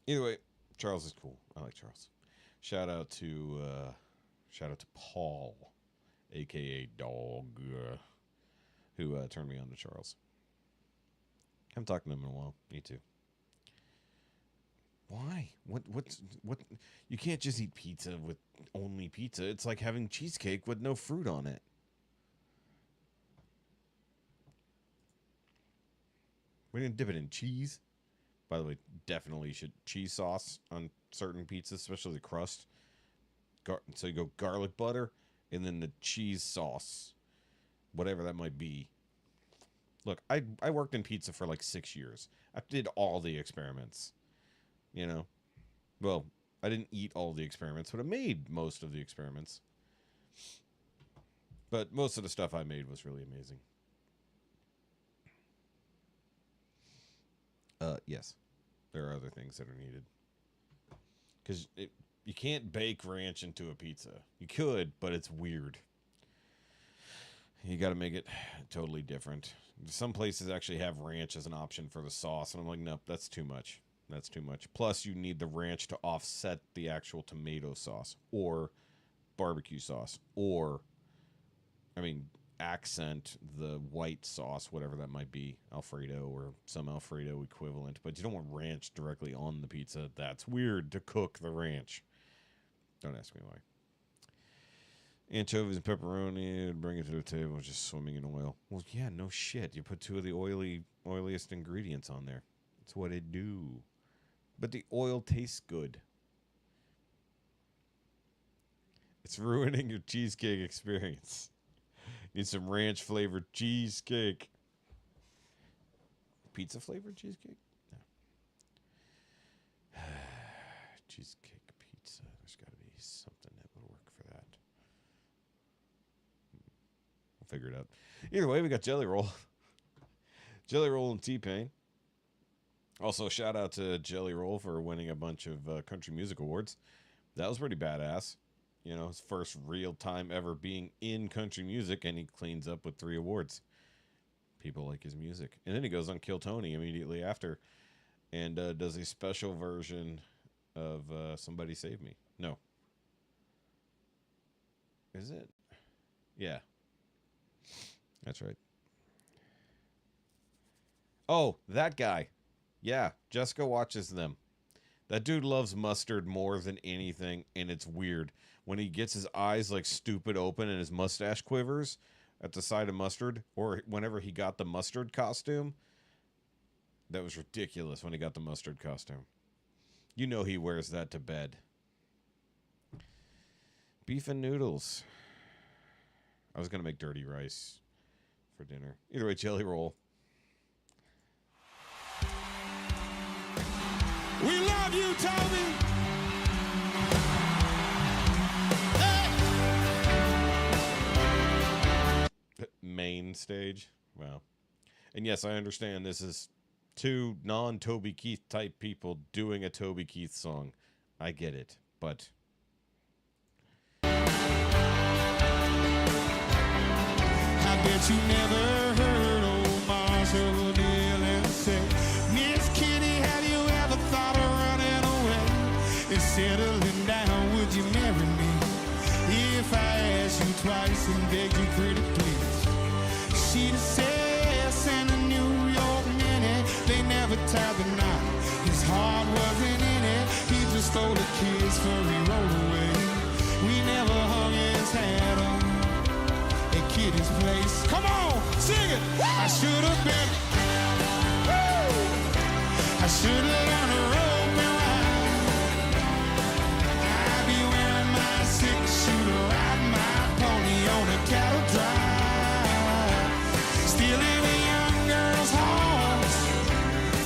Either way, Charles is cool. I like Charles. Shout out to Paul, aka Dog, who turned me on to Charles. I haven't talked to him in a while. Me too. Why? What? You can't just eat pizza with only pizza. It's like having cheesecake with no fruit on it. We didn't dip it in cheese. By the way, definitely should cheese sauce on certain pizzas, especially the crust. So you go garlic butter and then the cheese sauce, whatever that might be. Look, I worked in pizza for like 6 years. I did all the experiments. You know, well, I didn't eat all the experiments, but I made most of the experiments. But most of the stuff I made was really amazing. Yes, there are other things that are needed. Because you can't bake ranch into a pizza. You could, but it's weird. You got to make it totally different. Some places actually have ranch as an option for the sauce, and I'm like, nope, that's too much. That's too much. Plus, you need the ranch to offset the actual tomato sauce or barbecue sauce, or, I mean, accent the white sauce, whatever that might be, Alfredo or some Alfredo equivalent. But you don't want ranch directly on the pizza. That's weird to cook the ranch. Don't ask me why. Anchovies and pepperoni, bring it to the table, just swimming in oil. Well, yeah, no shit. You put two of the oiliest ingredients on there. That's what it do. But the oil tastes good. It's ruining your cheesecake experience. Need some ranch flavored cheesecake. Pizza flavored cheesecake? No. Cheesecake pizza. There's got to be something that would work for that. We'll figure it out. Either way, we got Jelly Roll. Jelly Roll and T-Pain. Also, shout out to Jelly Roll for winning a bunch of country music awards. That was pretty badass. You know, his first real time ever being in country music, and he cleans up with 3 awards. People like his music. And then he goes on Kill Tony immediately after and does a special version of Somebody Save Me. No. Is it? Yeah. That's right. Oh, that guy. Yeah, Jessica watches them. That dude loves mustard more than anything, and it's weird. When he gets his eyes like stupid open and his mustache quivers at the sight of mustard, or whenever he got the mustard costume, that was ridiculous when he got the mustard costume. You know he wears that to bed. Beef and noodles. I was going to make dirty rice for dinner. Either way, Jelly Roll. We love you, Toby. Main stage. Wow. And yes, I understand this is 2 non-Toby Keith type people doing a Toby Keith song. I get it, but I bet you never heard old Marshall Dillon say, Miss Kitty, have you ever thought of running away and settling down? Would you marry me if I asked you twice and begged you pretty please? She'd say, send a New York minute. They never tied the knot. His heart wasn't in it. He just stole a kiss for he rolled away. We never hung his hat on at Kitty's place. Come on, sing it. I should have been. Woo! I should have learned to rope and ride. I'd be wearing my 6-shooter, riding my pony on a cattle drive. Stealing a young girl's heart.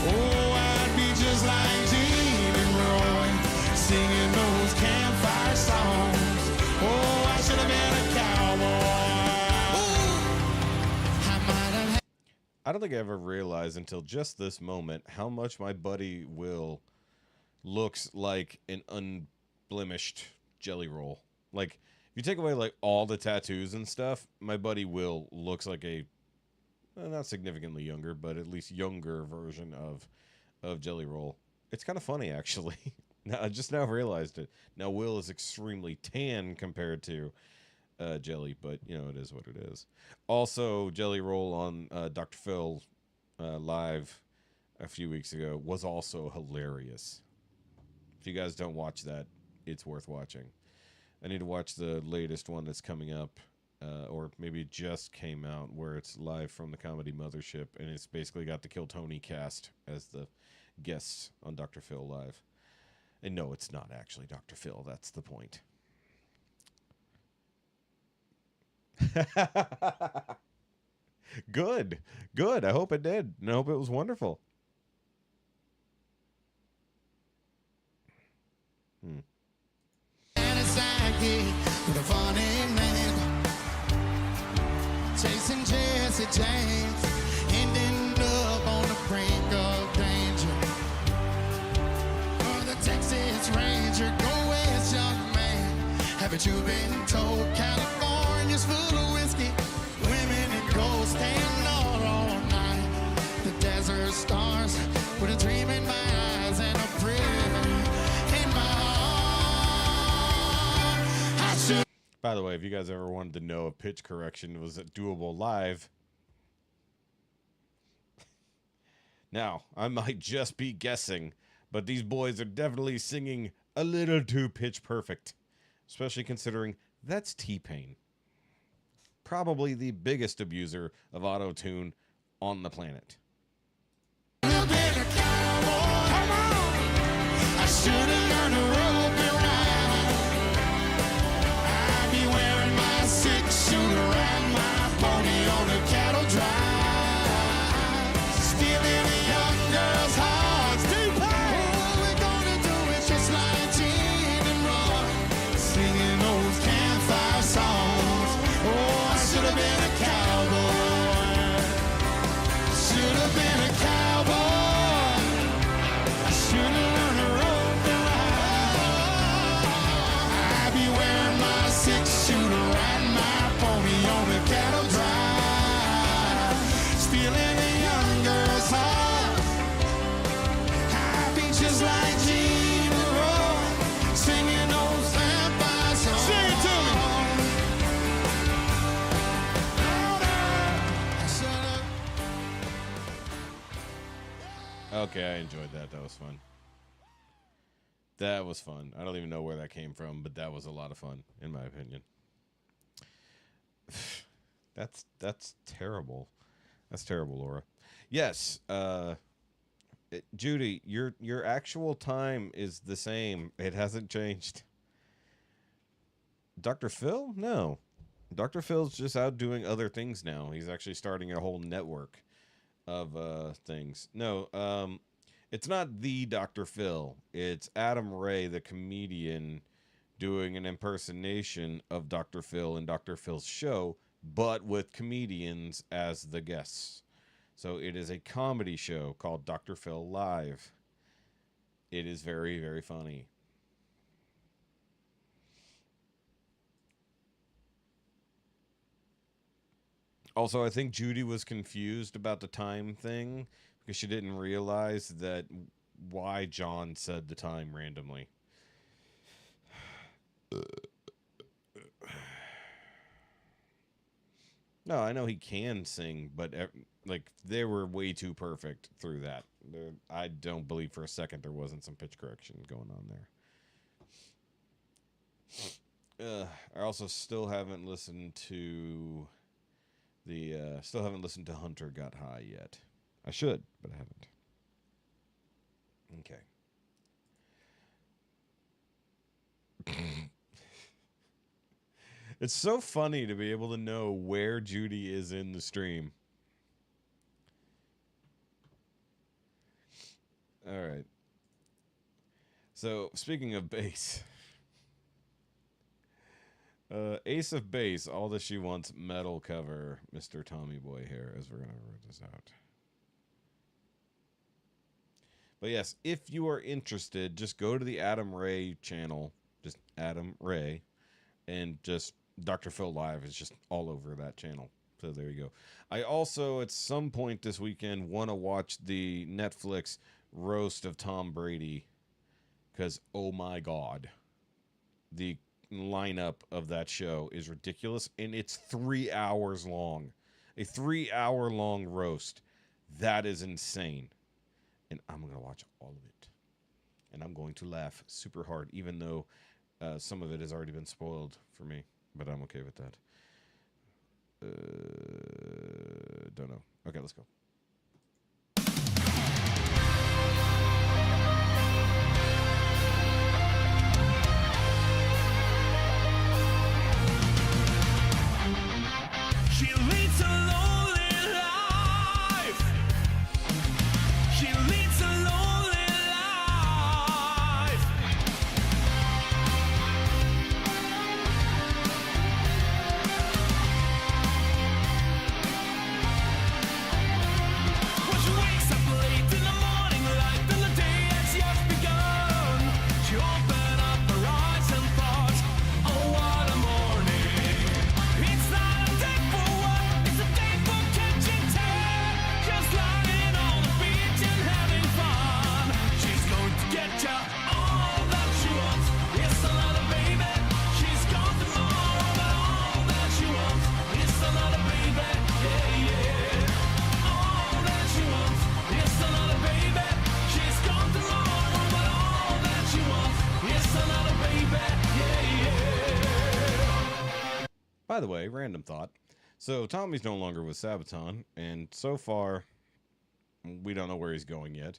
Oh, I'd be just like Gene and Roy, singing those campfire songs. Oh, I should have been a cowboy. Ooh, I might have. I don't think I ever realized until just this moment how much my buddy Will looks like an unblemished Jelly Roll. Like, if you take away like all the tattoos and stuff, my buddy Will looks like a not significantly younger, but at least younger version of Jelly Roll. It's kind of funny, actually. I just now realized it. Now, Will is extremely tan compared to Jelly, but, you know, it is what it is. Also, Jelly Roll on Dr. Phil live a few weeks ago was also hilarious. If you guys don't watch that, it's worth watching. I need to watch the latest one that's coming up. Or maybe it just came out, where it's live from the Comedy Mothership, and it's basically got the Kill Tony cast as the guests on Dr. Phil Live. And no, it's not actually Dr. Phil. That's the point. Good. Good. I hope it did. And I hope it was wonderful. With a funny man chasing Jesse James, ending up on the brink of danger. you've been told. California's full of whiskey, women and gold stand all night. The desert stars with a dream in my eyes and a prayer in my heart. I should. By the way, if you guys ever wanted to know if pitch correction was doable live, now I might just be guessing, but these boys are definitely singing a little too pitch perfect, especially considering that's T-Pain, probably the biggest abuser of auto-tune on the planet. I should have learned to rope and ride. I'd be wearing my six-shooter and my pony on a cattle drive, stealing a young girl's hearts to pay. All we're gonna do is just like Gene and Roy, singing those campfire songs. Oh, I should have been a cowboy. Should have been a cowboy. I should have learned to rope and ride. I'd be wearing my six-shooter and my pony on the cattle drive, stealing a young girl's heart. I'd be just like Gene and Roy, singing those vampire songs. Sing it to me. Okay, I enjoyed that. That was fun. That was fun. I don't even know where that came from, but that was a lot of fun, in my opinion. That's terrible. That's terrible, Laura. Yes, Judy, your actual time is the same. It hasn't changed. Dr. Phil? No. Dr. Phil's just out doing other things now. He's actually starting a whole network of things. No, it's not the Dr. Phil. It's Adam Ray, the comedian, doing an impersonation of Dr. Phil in Dr. Phil's show, but with comedians as the guests. So it is a comedy show called Dr. Phil Live. It is very, very funny. Also, I think Judy was confused about the time thing because she didn't realize that why John said the time randomly. No, I know he can sing, but like they were way too perfect through that. I don't believe for a second there wasn't some pitch correction going on there. I also still haven't listened to Hunter Got High yet. I should, but I haven't. Okay. It's so funny to be able to know where Judy is in the stream. All right. So, speaking of bass. Ace of Base, All That She Wants metal cover, Mr. Tommy Boy here, as we're going to write this out. But yes, if you are interested, just go to the Adam Ray channel, just Adam Ray, and just Dr. Phil Live is just all over that channel. So there you go. I also, at some point this weekend, want to watch the Netflix roast of Tom Brady, because, oh my God, the lineup of that show is ridiculous, and it's 3 hours long. A 3 hour long roast. That is insane. And I'm going to watch all of it. And I'm going to laugh super hard, even though some of it has already been spoiled for me. But I'm okay with that. Don't know. Okay, let's go. She leads a lonely life. She leads a lonely life. by the way, random thought. So Tommy's no longer with Sabaton, and so far, we don't know where he's going yet.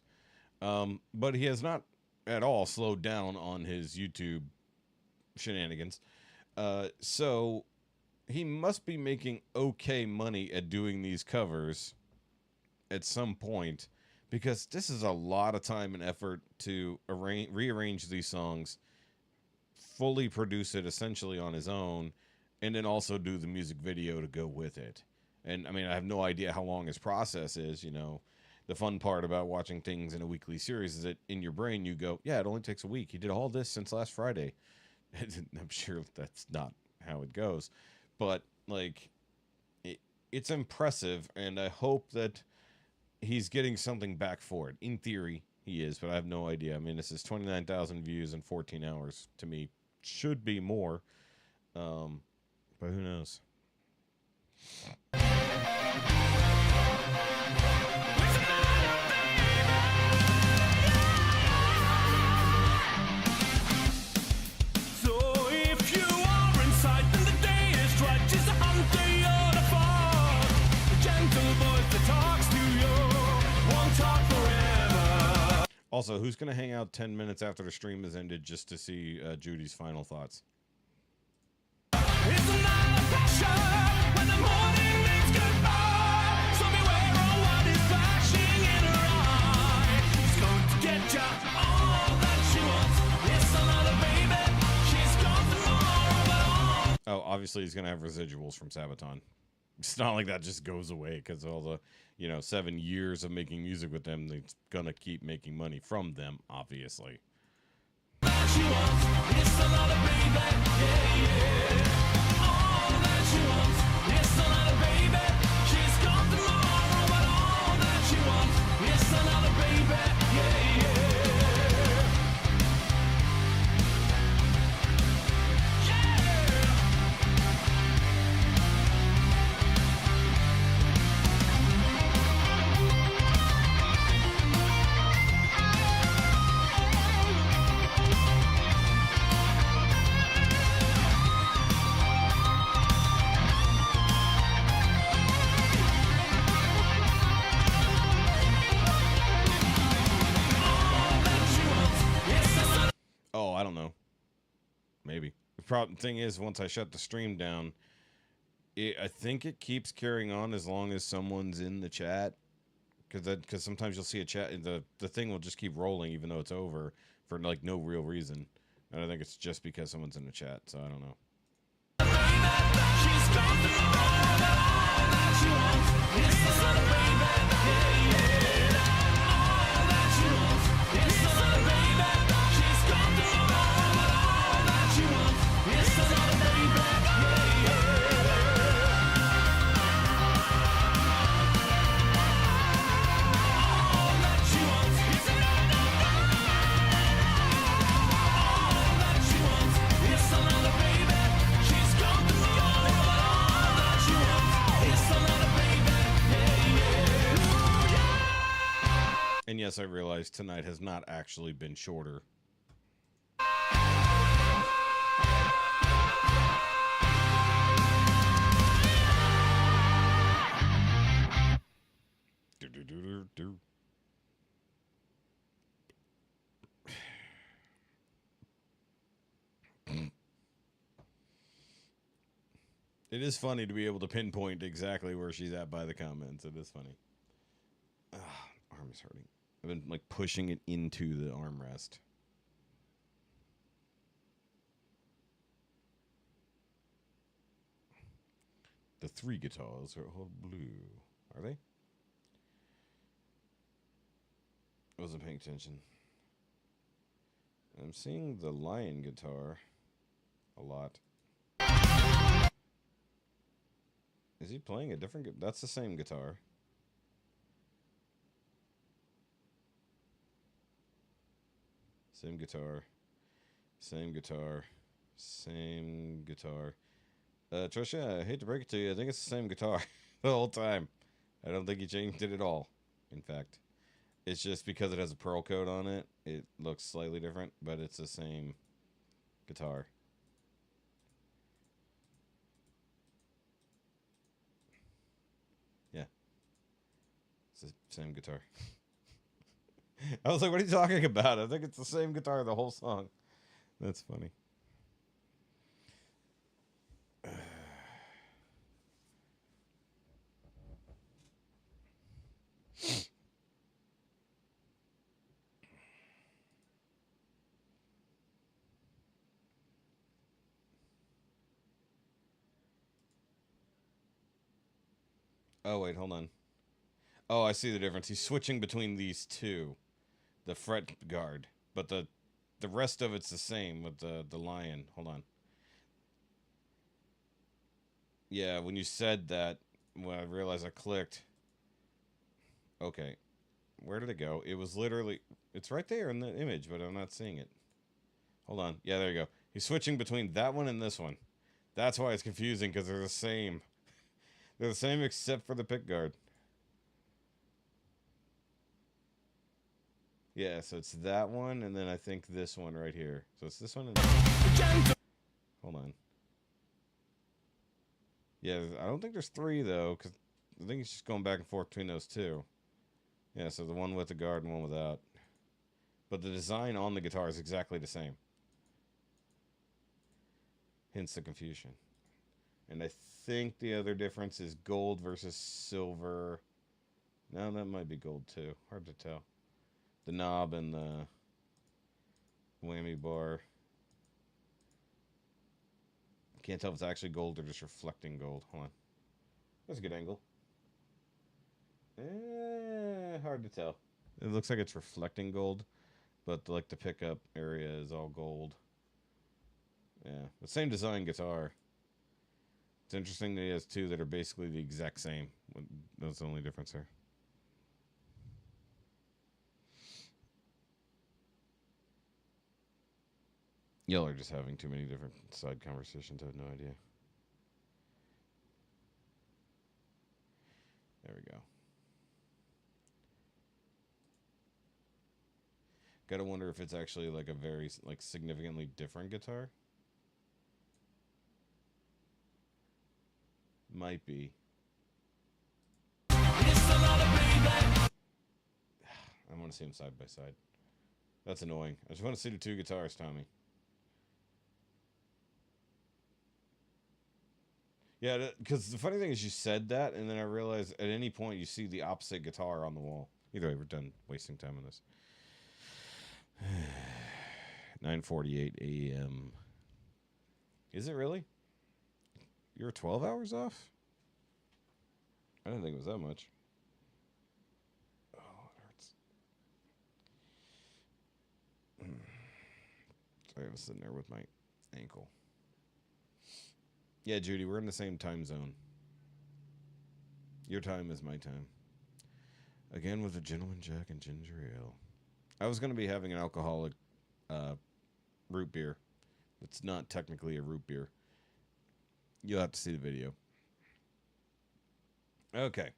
But he has not at all slowed down on his YouTube shenanigans. So he must be making okay money at doing these covers at some point, because this is a lot of time and effort to rearrange these songs, fully produce it essentially on his own, and then also do the music video to go with it. And I mean, I have no idea how long his process is. You know, the fun part about watching things in a weekly series is that in your brain you go, yeah, it only takes a week. He did all this since last Friday. I'm sure that's not how it goes, but like, it's impressive, and I hope that he's getting something back for it. In theory, he is, but I have no idea. I mean, this is 29,000 views in 14 hours. To me, should be more, but who knows? Also, who's going to hang out 10 minutes after the stream has ended just to see Judy's final thoughts? Oh, obviously he's going to have residuals from Sabaton. It's not like that just goes away because all the, 7 years of making music with them, they're going to keep making money from them, obviously. Oh, I don't know. Maybe. The problem thing is, once I shut the stream down, I think it keeps carrying on as long as someone's in the chat. Because sometimes you'll see a chat, and the thing will just keep rolling even though it's over for like no real reason. And I think it's just because someone's in the chat, so I don't know. And yes, I realize tonight has not actually been shorter. It is funny to be able to pinpoint exactly where she's at by the comments. It is funny. Arm is hurting. I've been like pushing it into the armrest. The 3 guitars are all blue. Are they? I wasn't paying attention. I'm seeing the lion guitar a lot. Is he playing a different? That's the same guitar. Same guitar. Same guitar. Same guitar. Trisha, I hate to break it to you. I think it's the same guitar the whole time. I don't think he changed it at all. In fact, it's just because it has a pearl coat on it. It looks slightly different, but it's the same guitar. It's the same guitar. I was like, what are you talking about? I think it's the same guitar the whole song. That's funny. Oh, wait, hold on. Oh, I see the difference. He's switching between these two. The fret guard. But the rest of it's the same with the lion. Hold on. Yeah, when you said that, when I realized I clicked. Okay. Where did it go? It was literally... It's right there in the image, but I'm not seeing it. Hold on. Yeah, there you go. He's switching between that one and this one. That's why it's confusing, because they're the same. They're the same except for the pick guard. Yeah, so it's that one, and then I think this one right here. So it's this one and hold on. Yeah, I don't think there's three, though, because I think it's just going back and forth between those two. Yeah, so the one with the guard and one without. But the design on the guitar is exactly the same. Hence the confusion. And I think the other difference is gold versus silver. No, that might be gold, too. Hard to tell. The knob and the whammy bar. Can't tell if it's actually gold or just reflecting gold. Hold on. That's a good angle. Hard to tell. It looks like it's reflecting gold, but like the pickup area is all gold. Yeah, the same design guitar. It's interesting that he has two that are basically the exact same. That's the only difference here. Y'all are just having too many different side conversations. I have no idea. There we go. Gotta wonder if it's actually like a very like significantly different guitar. Might be. I want to see them side by side. That's annoying. I just want to see the two guitars, Tommy. Yeah, because the funny thing is you said that, and then I realized at any point you see the opposite guitar on the wall. Either way, we're done wasting time on this. 9:48 a.m. Is it really? You're 12 hours off? I didn't think it was that much. Oh, it hurts. Sorry, I was sitting there with my ankle. Yeah, Judy, we're in the same time zone. Your time is my time. Again with a Gentleman Jack and ginger ale. I was going to be having an alcoholic root beer. It's not technically a root beer. You'll have to see the video. Okay.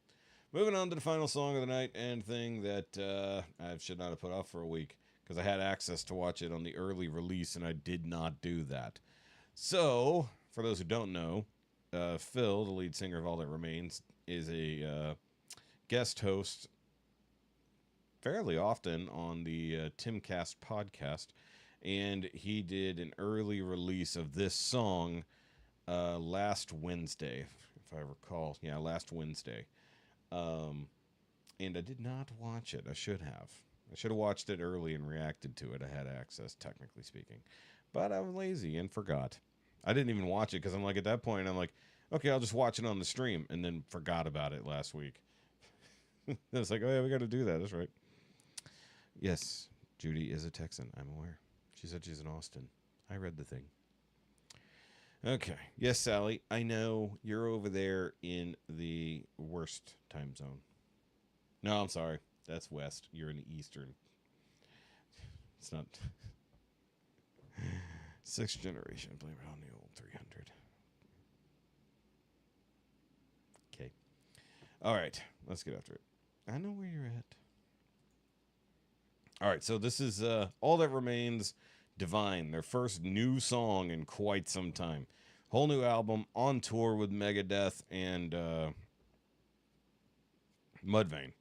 Moving on to the final song of the night and thing that I should not have put off for a week because I had access to watch it on the early release and I did not do that. So, for those who don't know, Phil, the lead singer of All That Remains, is a guest host fairly often on the Timcast podcast, and he did an early release of this song last Wednesday, if I recall. Yeah, last Wednesday. And I did not watch it. I should have. I should have watched it early and reacted to it. I had access, technically speaking. But I was lazy and forgot. I didn't even watch it because I'm like, at that point, I'm like, okay, I'll just watch it on the stream, and then forgot about it last week. I was like, oh yeah, we got to do that. That's right. Yes, Judy is a Texan. I'm aware. She said she's in Austin. I read the thing. Okay. Yes, Sally, I know you're over there in the worst time zone. No, I'm sorry. That's West. You're in the Eastern. It's not... Sixth generation. Blame it on the old 300. Okay. All right. Let's get after it. I know where you're at. All right. So this is All That Remains, Divine. Their first new song in quite some time. Whole new album, on tour with Megadeth and Mudvayne.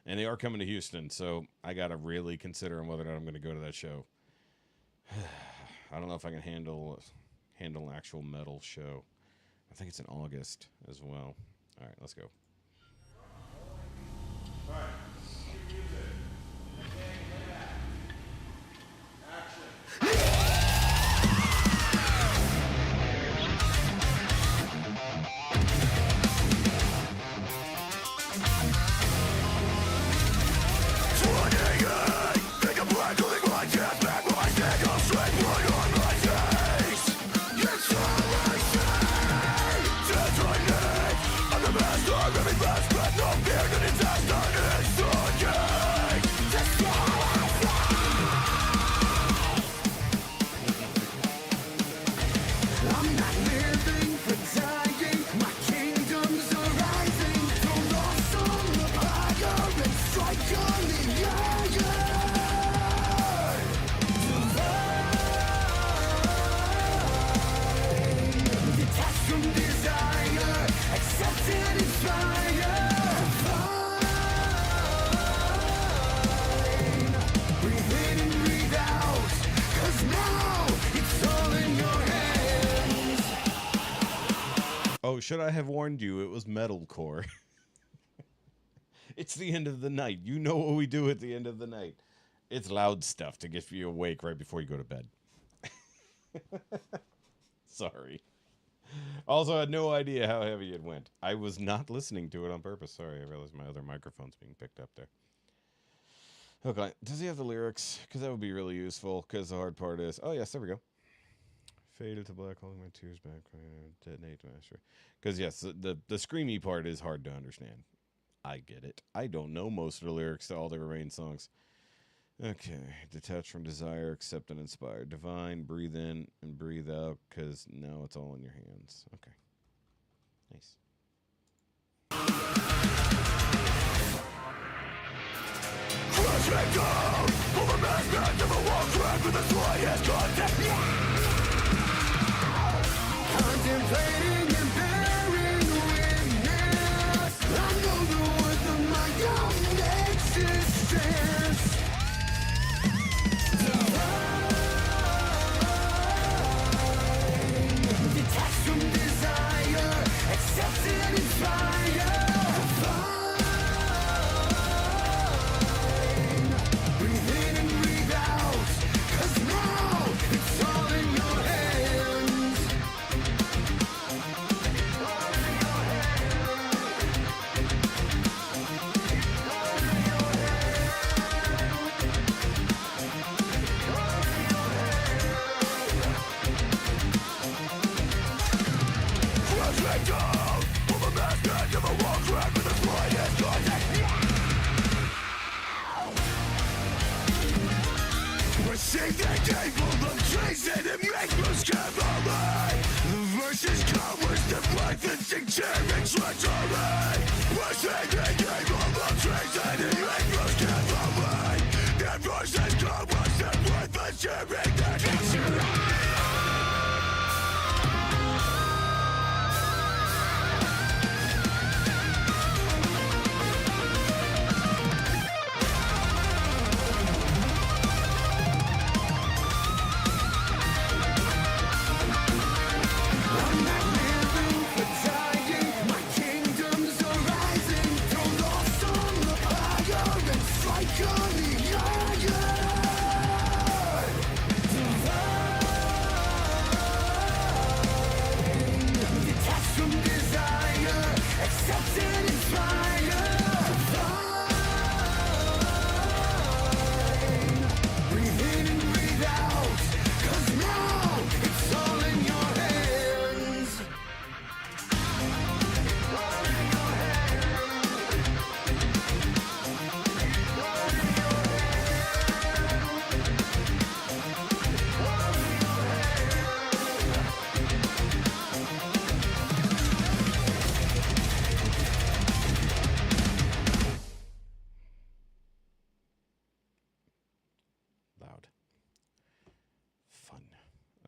And they are coming to Houston, so I got to really consider whether or not I'm going to go to that show. I don't know if I can handle an actual metal show. I think it's in August as well. All right, let's go. All right. Oh, should I have warned you? It was metalcore. It's the end of the night. You know what we do at the end of the night. It's loud stuff to get you awake right before you go to bed. Sorry. Also, I had no idea how heavy it went. I was not listening to it on purpose. Sorry, I realized my other microphone's being picked up there. Okay, does he have the lyrics? Because that would be really useful, because the hard part is... Oh, yes, there we go. Faded to black, holding my tears back, detonate master. Because, yes, the screamy part is hard to understand. I get it. I don't know most of the lyrics to all the Remain songs. Okay, detach from desire, accept and inspire. Divine, breathe in and breathe out, because now it's all in your hands. Okay. Nice. Crashing down, over mass back of a wall crack with the slightest contact. Contemplating and bearing witness. I know the worth of my own existence. Detached from desire, accept and inspire. Breathe in and breathe out, 'cause now it's all in your hands. Crashing down, over mass back of a wall crack with the slightest contact. We're sick and capable of chasing and make us cavalry. The verses come with the life instinct and treachery. We're sick and capable of chasing and make us cavalry. The verses come with the life instinct and treachery.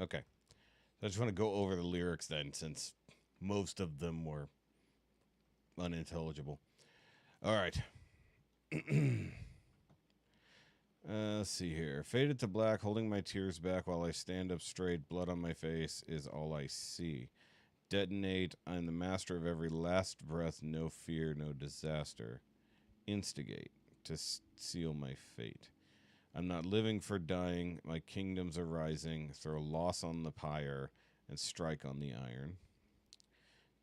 Okay. I just want to go over the lyrics then, since most of them were unintelligible. All right. Let's see here. Faded to black, holding my tears back while I stand up straight. Blood on my face is all I see. Detonate, I'm the master of every last breath. No fear, no disaster. Instigate, to seal my fate. I'm not living for dying. My kingdoms are rising. Throw loss on the pyre and strike on the iron.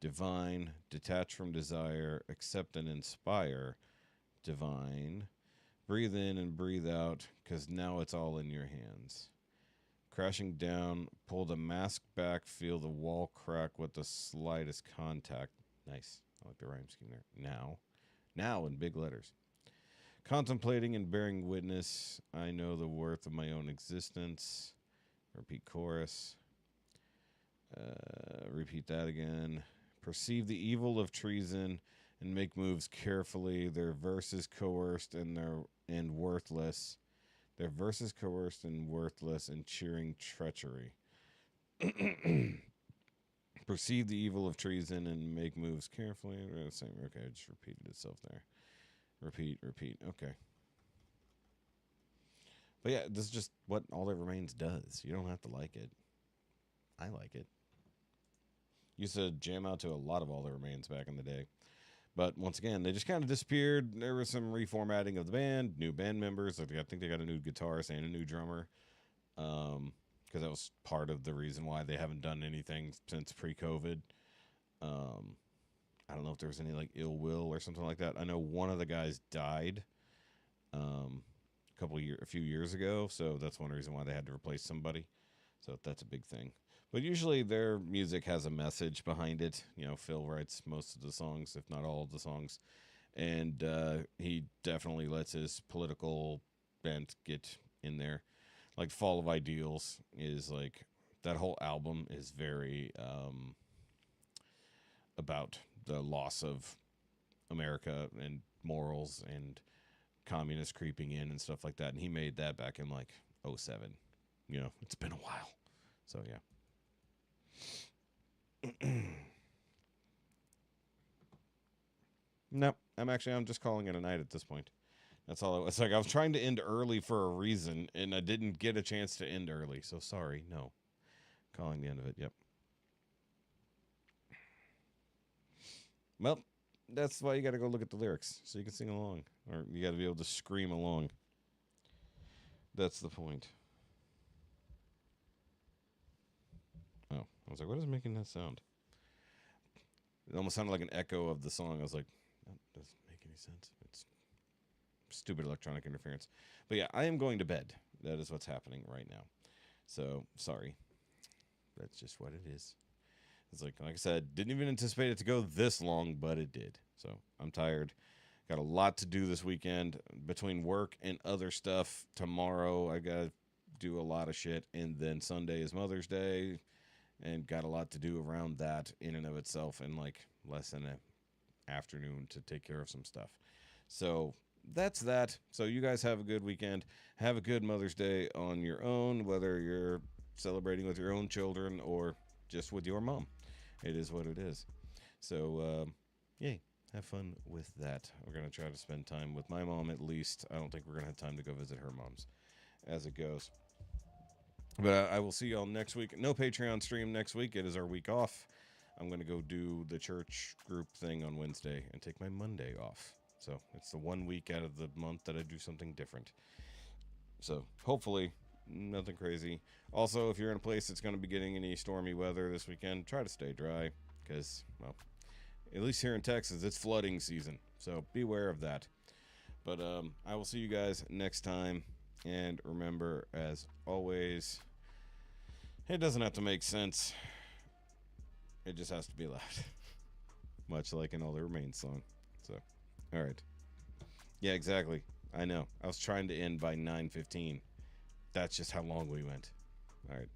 Divine, detach from desire. Accept and inspire. Divine. Breathe in and breathe out, because now it's all in your hands. Crashing down, pull the mask back, feel the wall crack with the slightest contact. Nice. I like the rhyme scheme there. Now in big letters. Contemplating and bearing witness, I know the worth of my own existence. Repeat chorus. Repeat that again. Perceive the evil of treason and make moves carefully. Their verses coerced and worthless. Their verses coerced and worthless and cheering treachery. Perceive the evil of treason and make moves carefully. Okay, it just repeated itself there. Repeat. Okay. But yeah, this is just what All That Remains does. You don't have to like it. I like it. Used to jam out to a lot of All That Remains back in the day. But once again, they just kind of disappeared. There was some reformatting of the band, new band members. I think they got a new guitarist and a new drummer. Because that was part of the reason why they haven't done anything since pre-COVID. I don't know if there was any like ill will or something like that. I know one of the guys died a few years ago, so that's one reason why they had to replace somebody. So that's a big thing. But usually their music has a message behind it. You know, Phil writes most of the songs, if not all of the songs. And he definitely lets his political bent get in there. Like Fall of Ideals is like, that whole album is very about the loss of America and morals and communists creeping in and stuff like that. And he made that back in like 2007. You know, it's been a while. So, yeah. No, I'm just calling it a night at this point. That's all it was. Like, I was trying to end early for a reason, and I didn't get a chance to end early. So sorry. No. Calling the end of it. Yep. Well, that's why you got to go look at the lyrics so you can sing along, or you got to be able to scream along. That's the point. Oh, I was like, what is making that sound? It almost sounded like an echo of the song. I was like, that doesn't make any sense. It's stupid electronic interference. But yeah, I am going to bed. That is what's happening right now. So, sorry. That's just what it is. It's like I said, didn't even anticipate it to go this long, but it did. So, I'm tired. Got a lot to do this weekend between work and other stuff. Tomorrow, I got to do a lot of shit. And then Sunday is Mother's Day. And got a lot to do around that in and of itself, and like less than an afternoon to take care of some stuff. So that's that. So you guys have a good weekend. Have a good Mother's Day on your own, whether you're celebrating with your own children or just with your mom. It is what it is. So, yay. Have fun with that. We're going to try to spend time with my mom at least. I don't think we're going to have time to go visit her mom's as it goes. But I will see y'all next week. No Patreon stream next week. It is our week off. I'm going to go do the church group thing on Wednesday and take my Monday off. So it's the 1 week out of the month that I do something different. So hopefully nothing crazy. Also, if you're in a place that's going to be getting any stormy weather this weekend, try to stay dry because, well, at least here in Texas, it's flooding season. So beware of that. But I will see you guys next time. And remember, as always, it doesn't have to make sense. It just has to be loud. Much like in All That Remains song. So, all right. Yeah, exactly. I know. I was trying to end by 9:15. That's just how long we went. All right.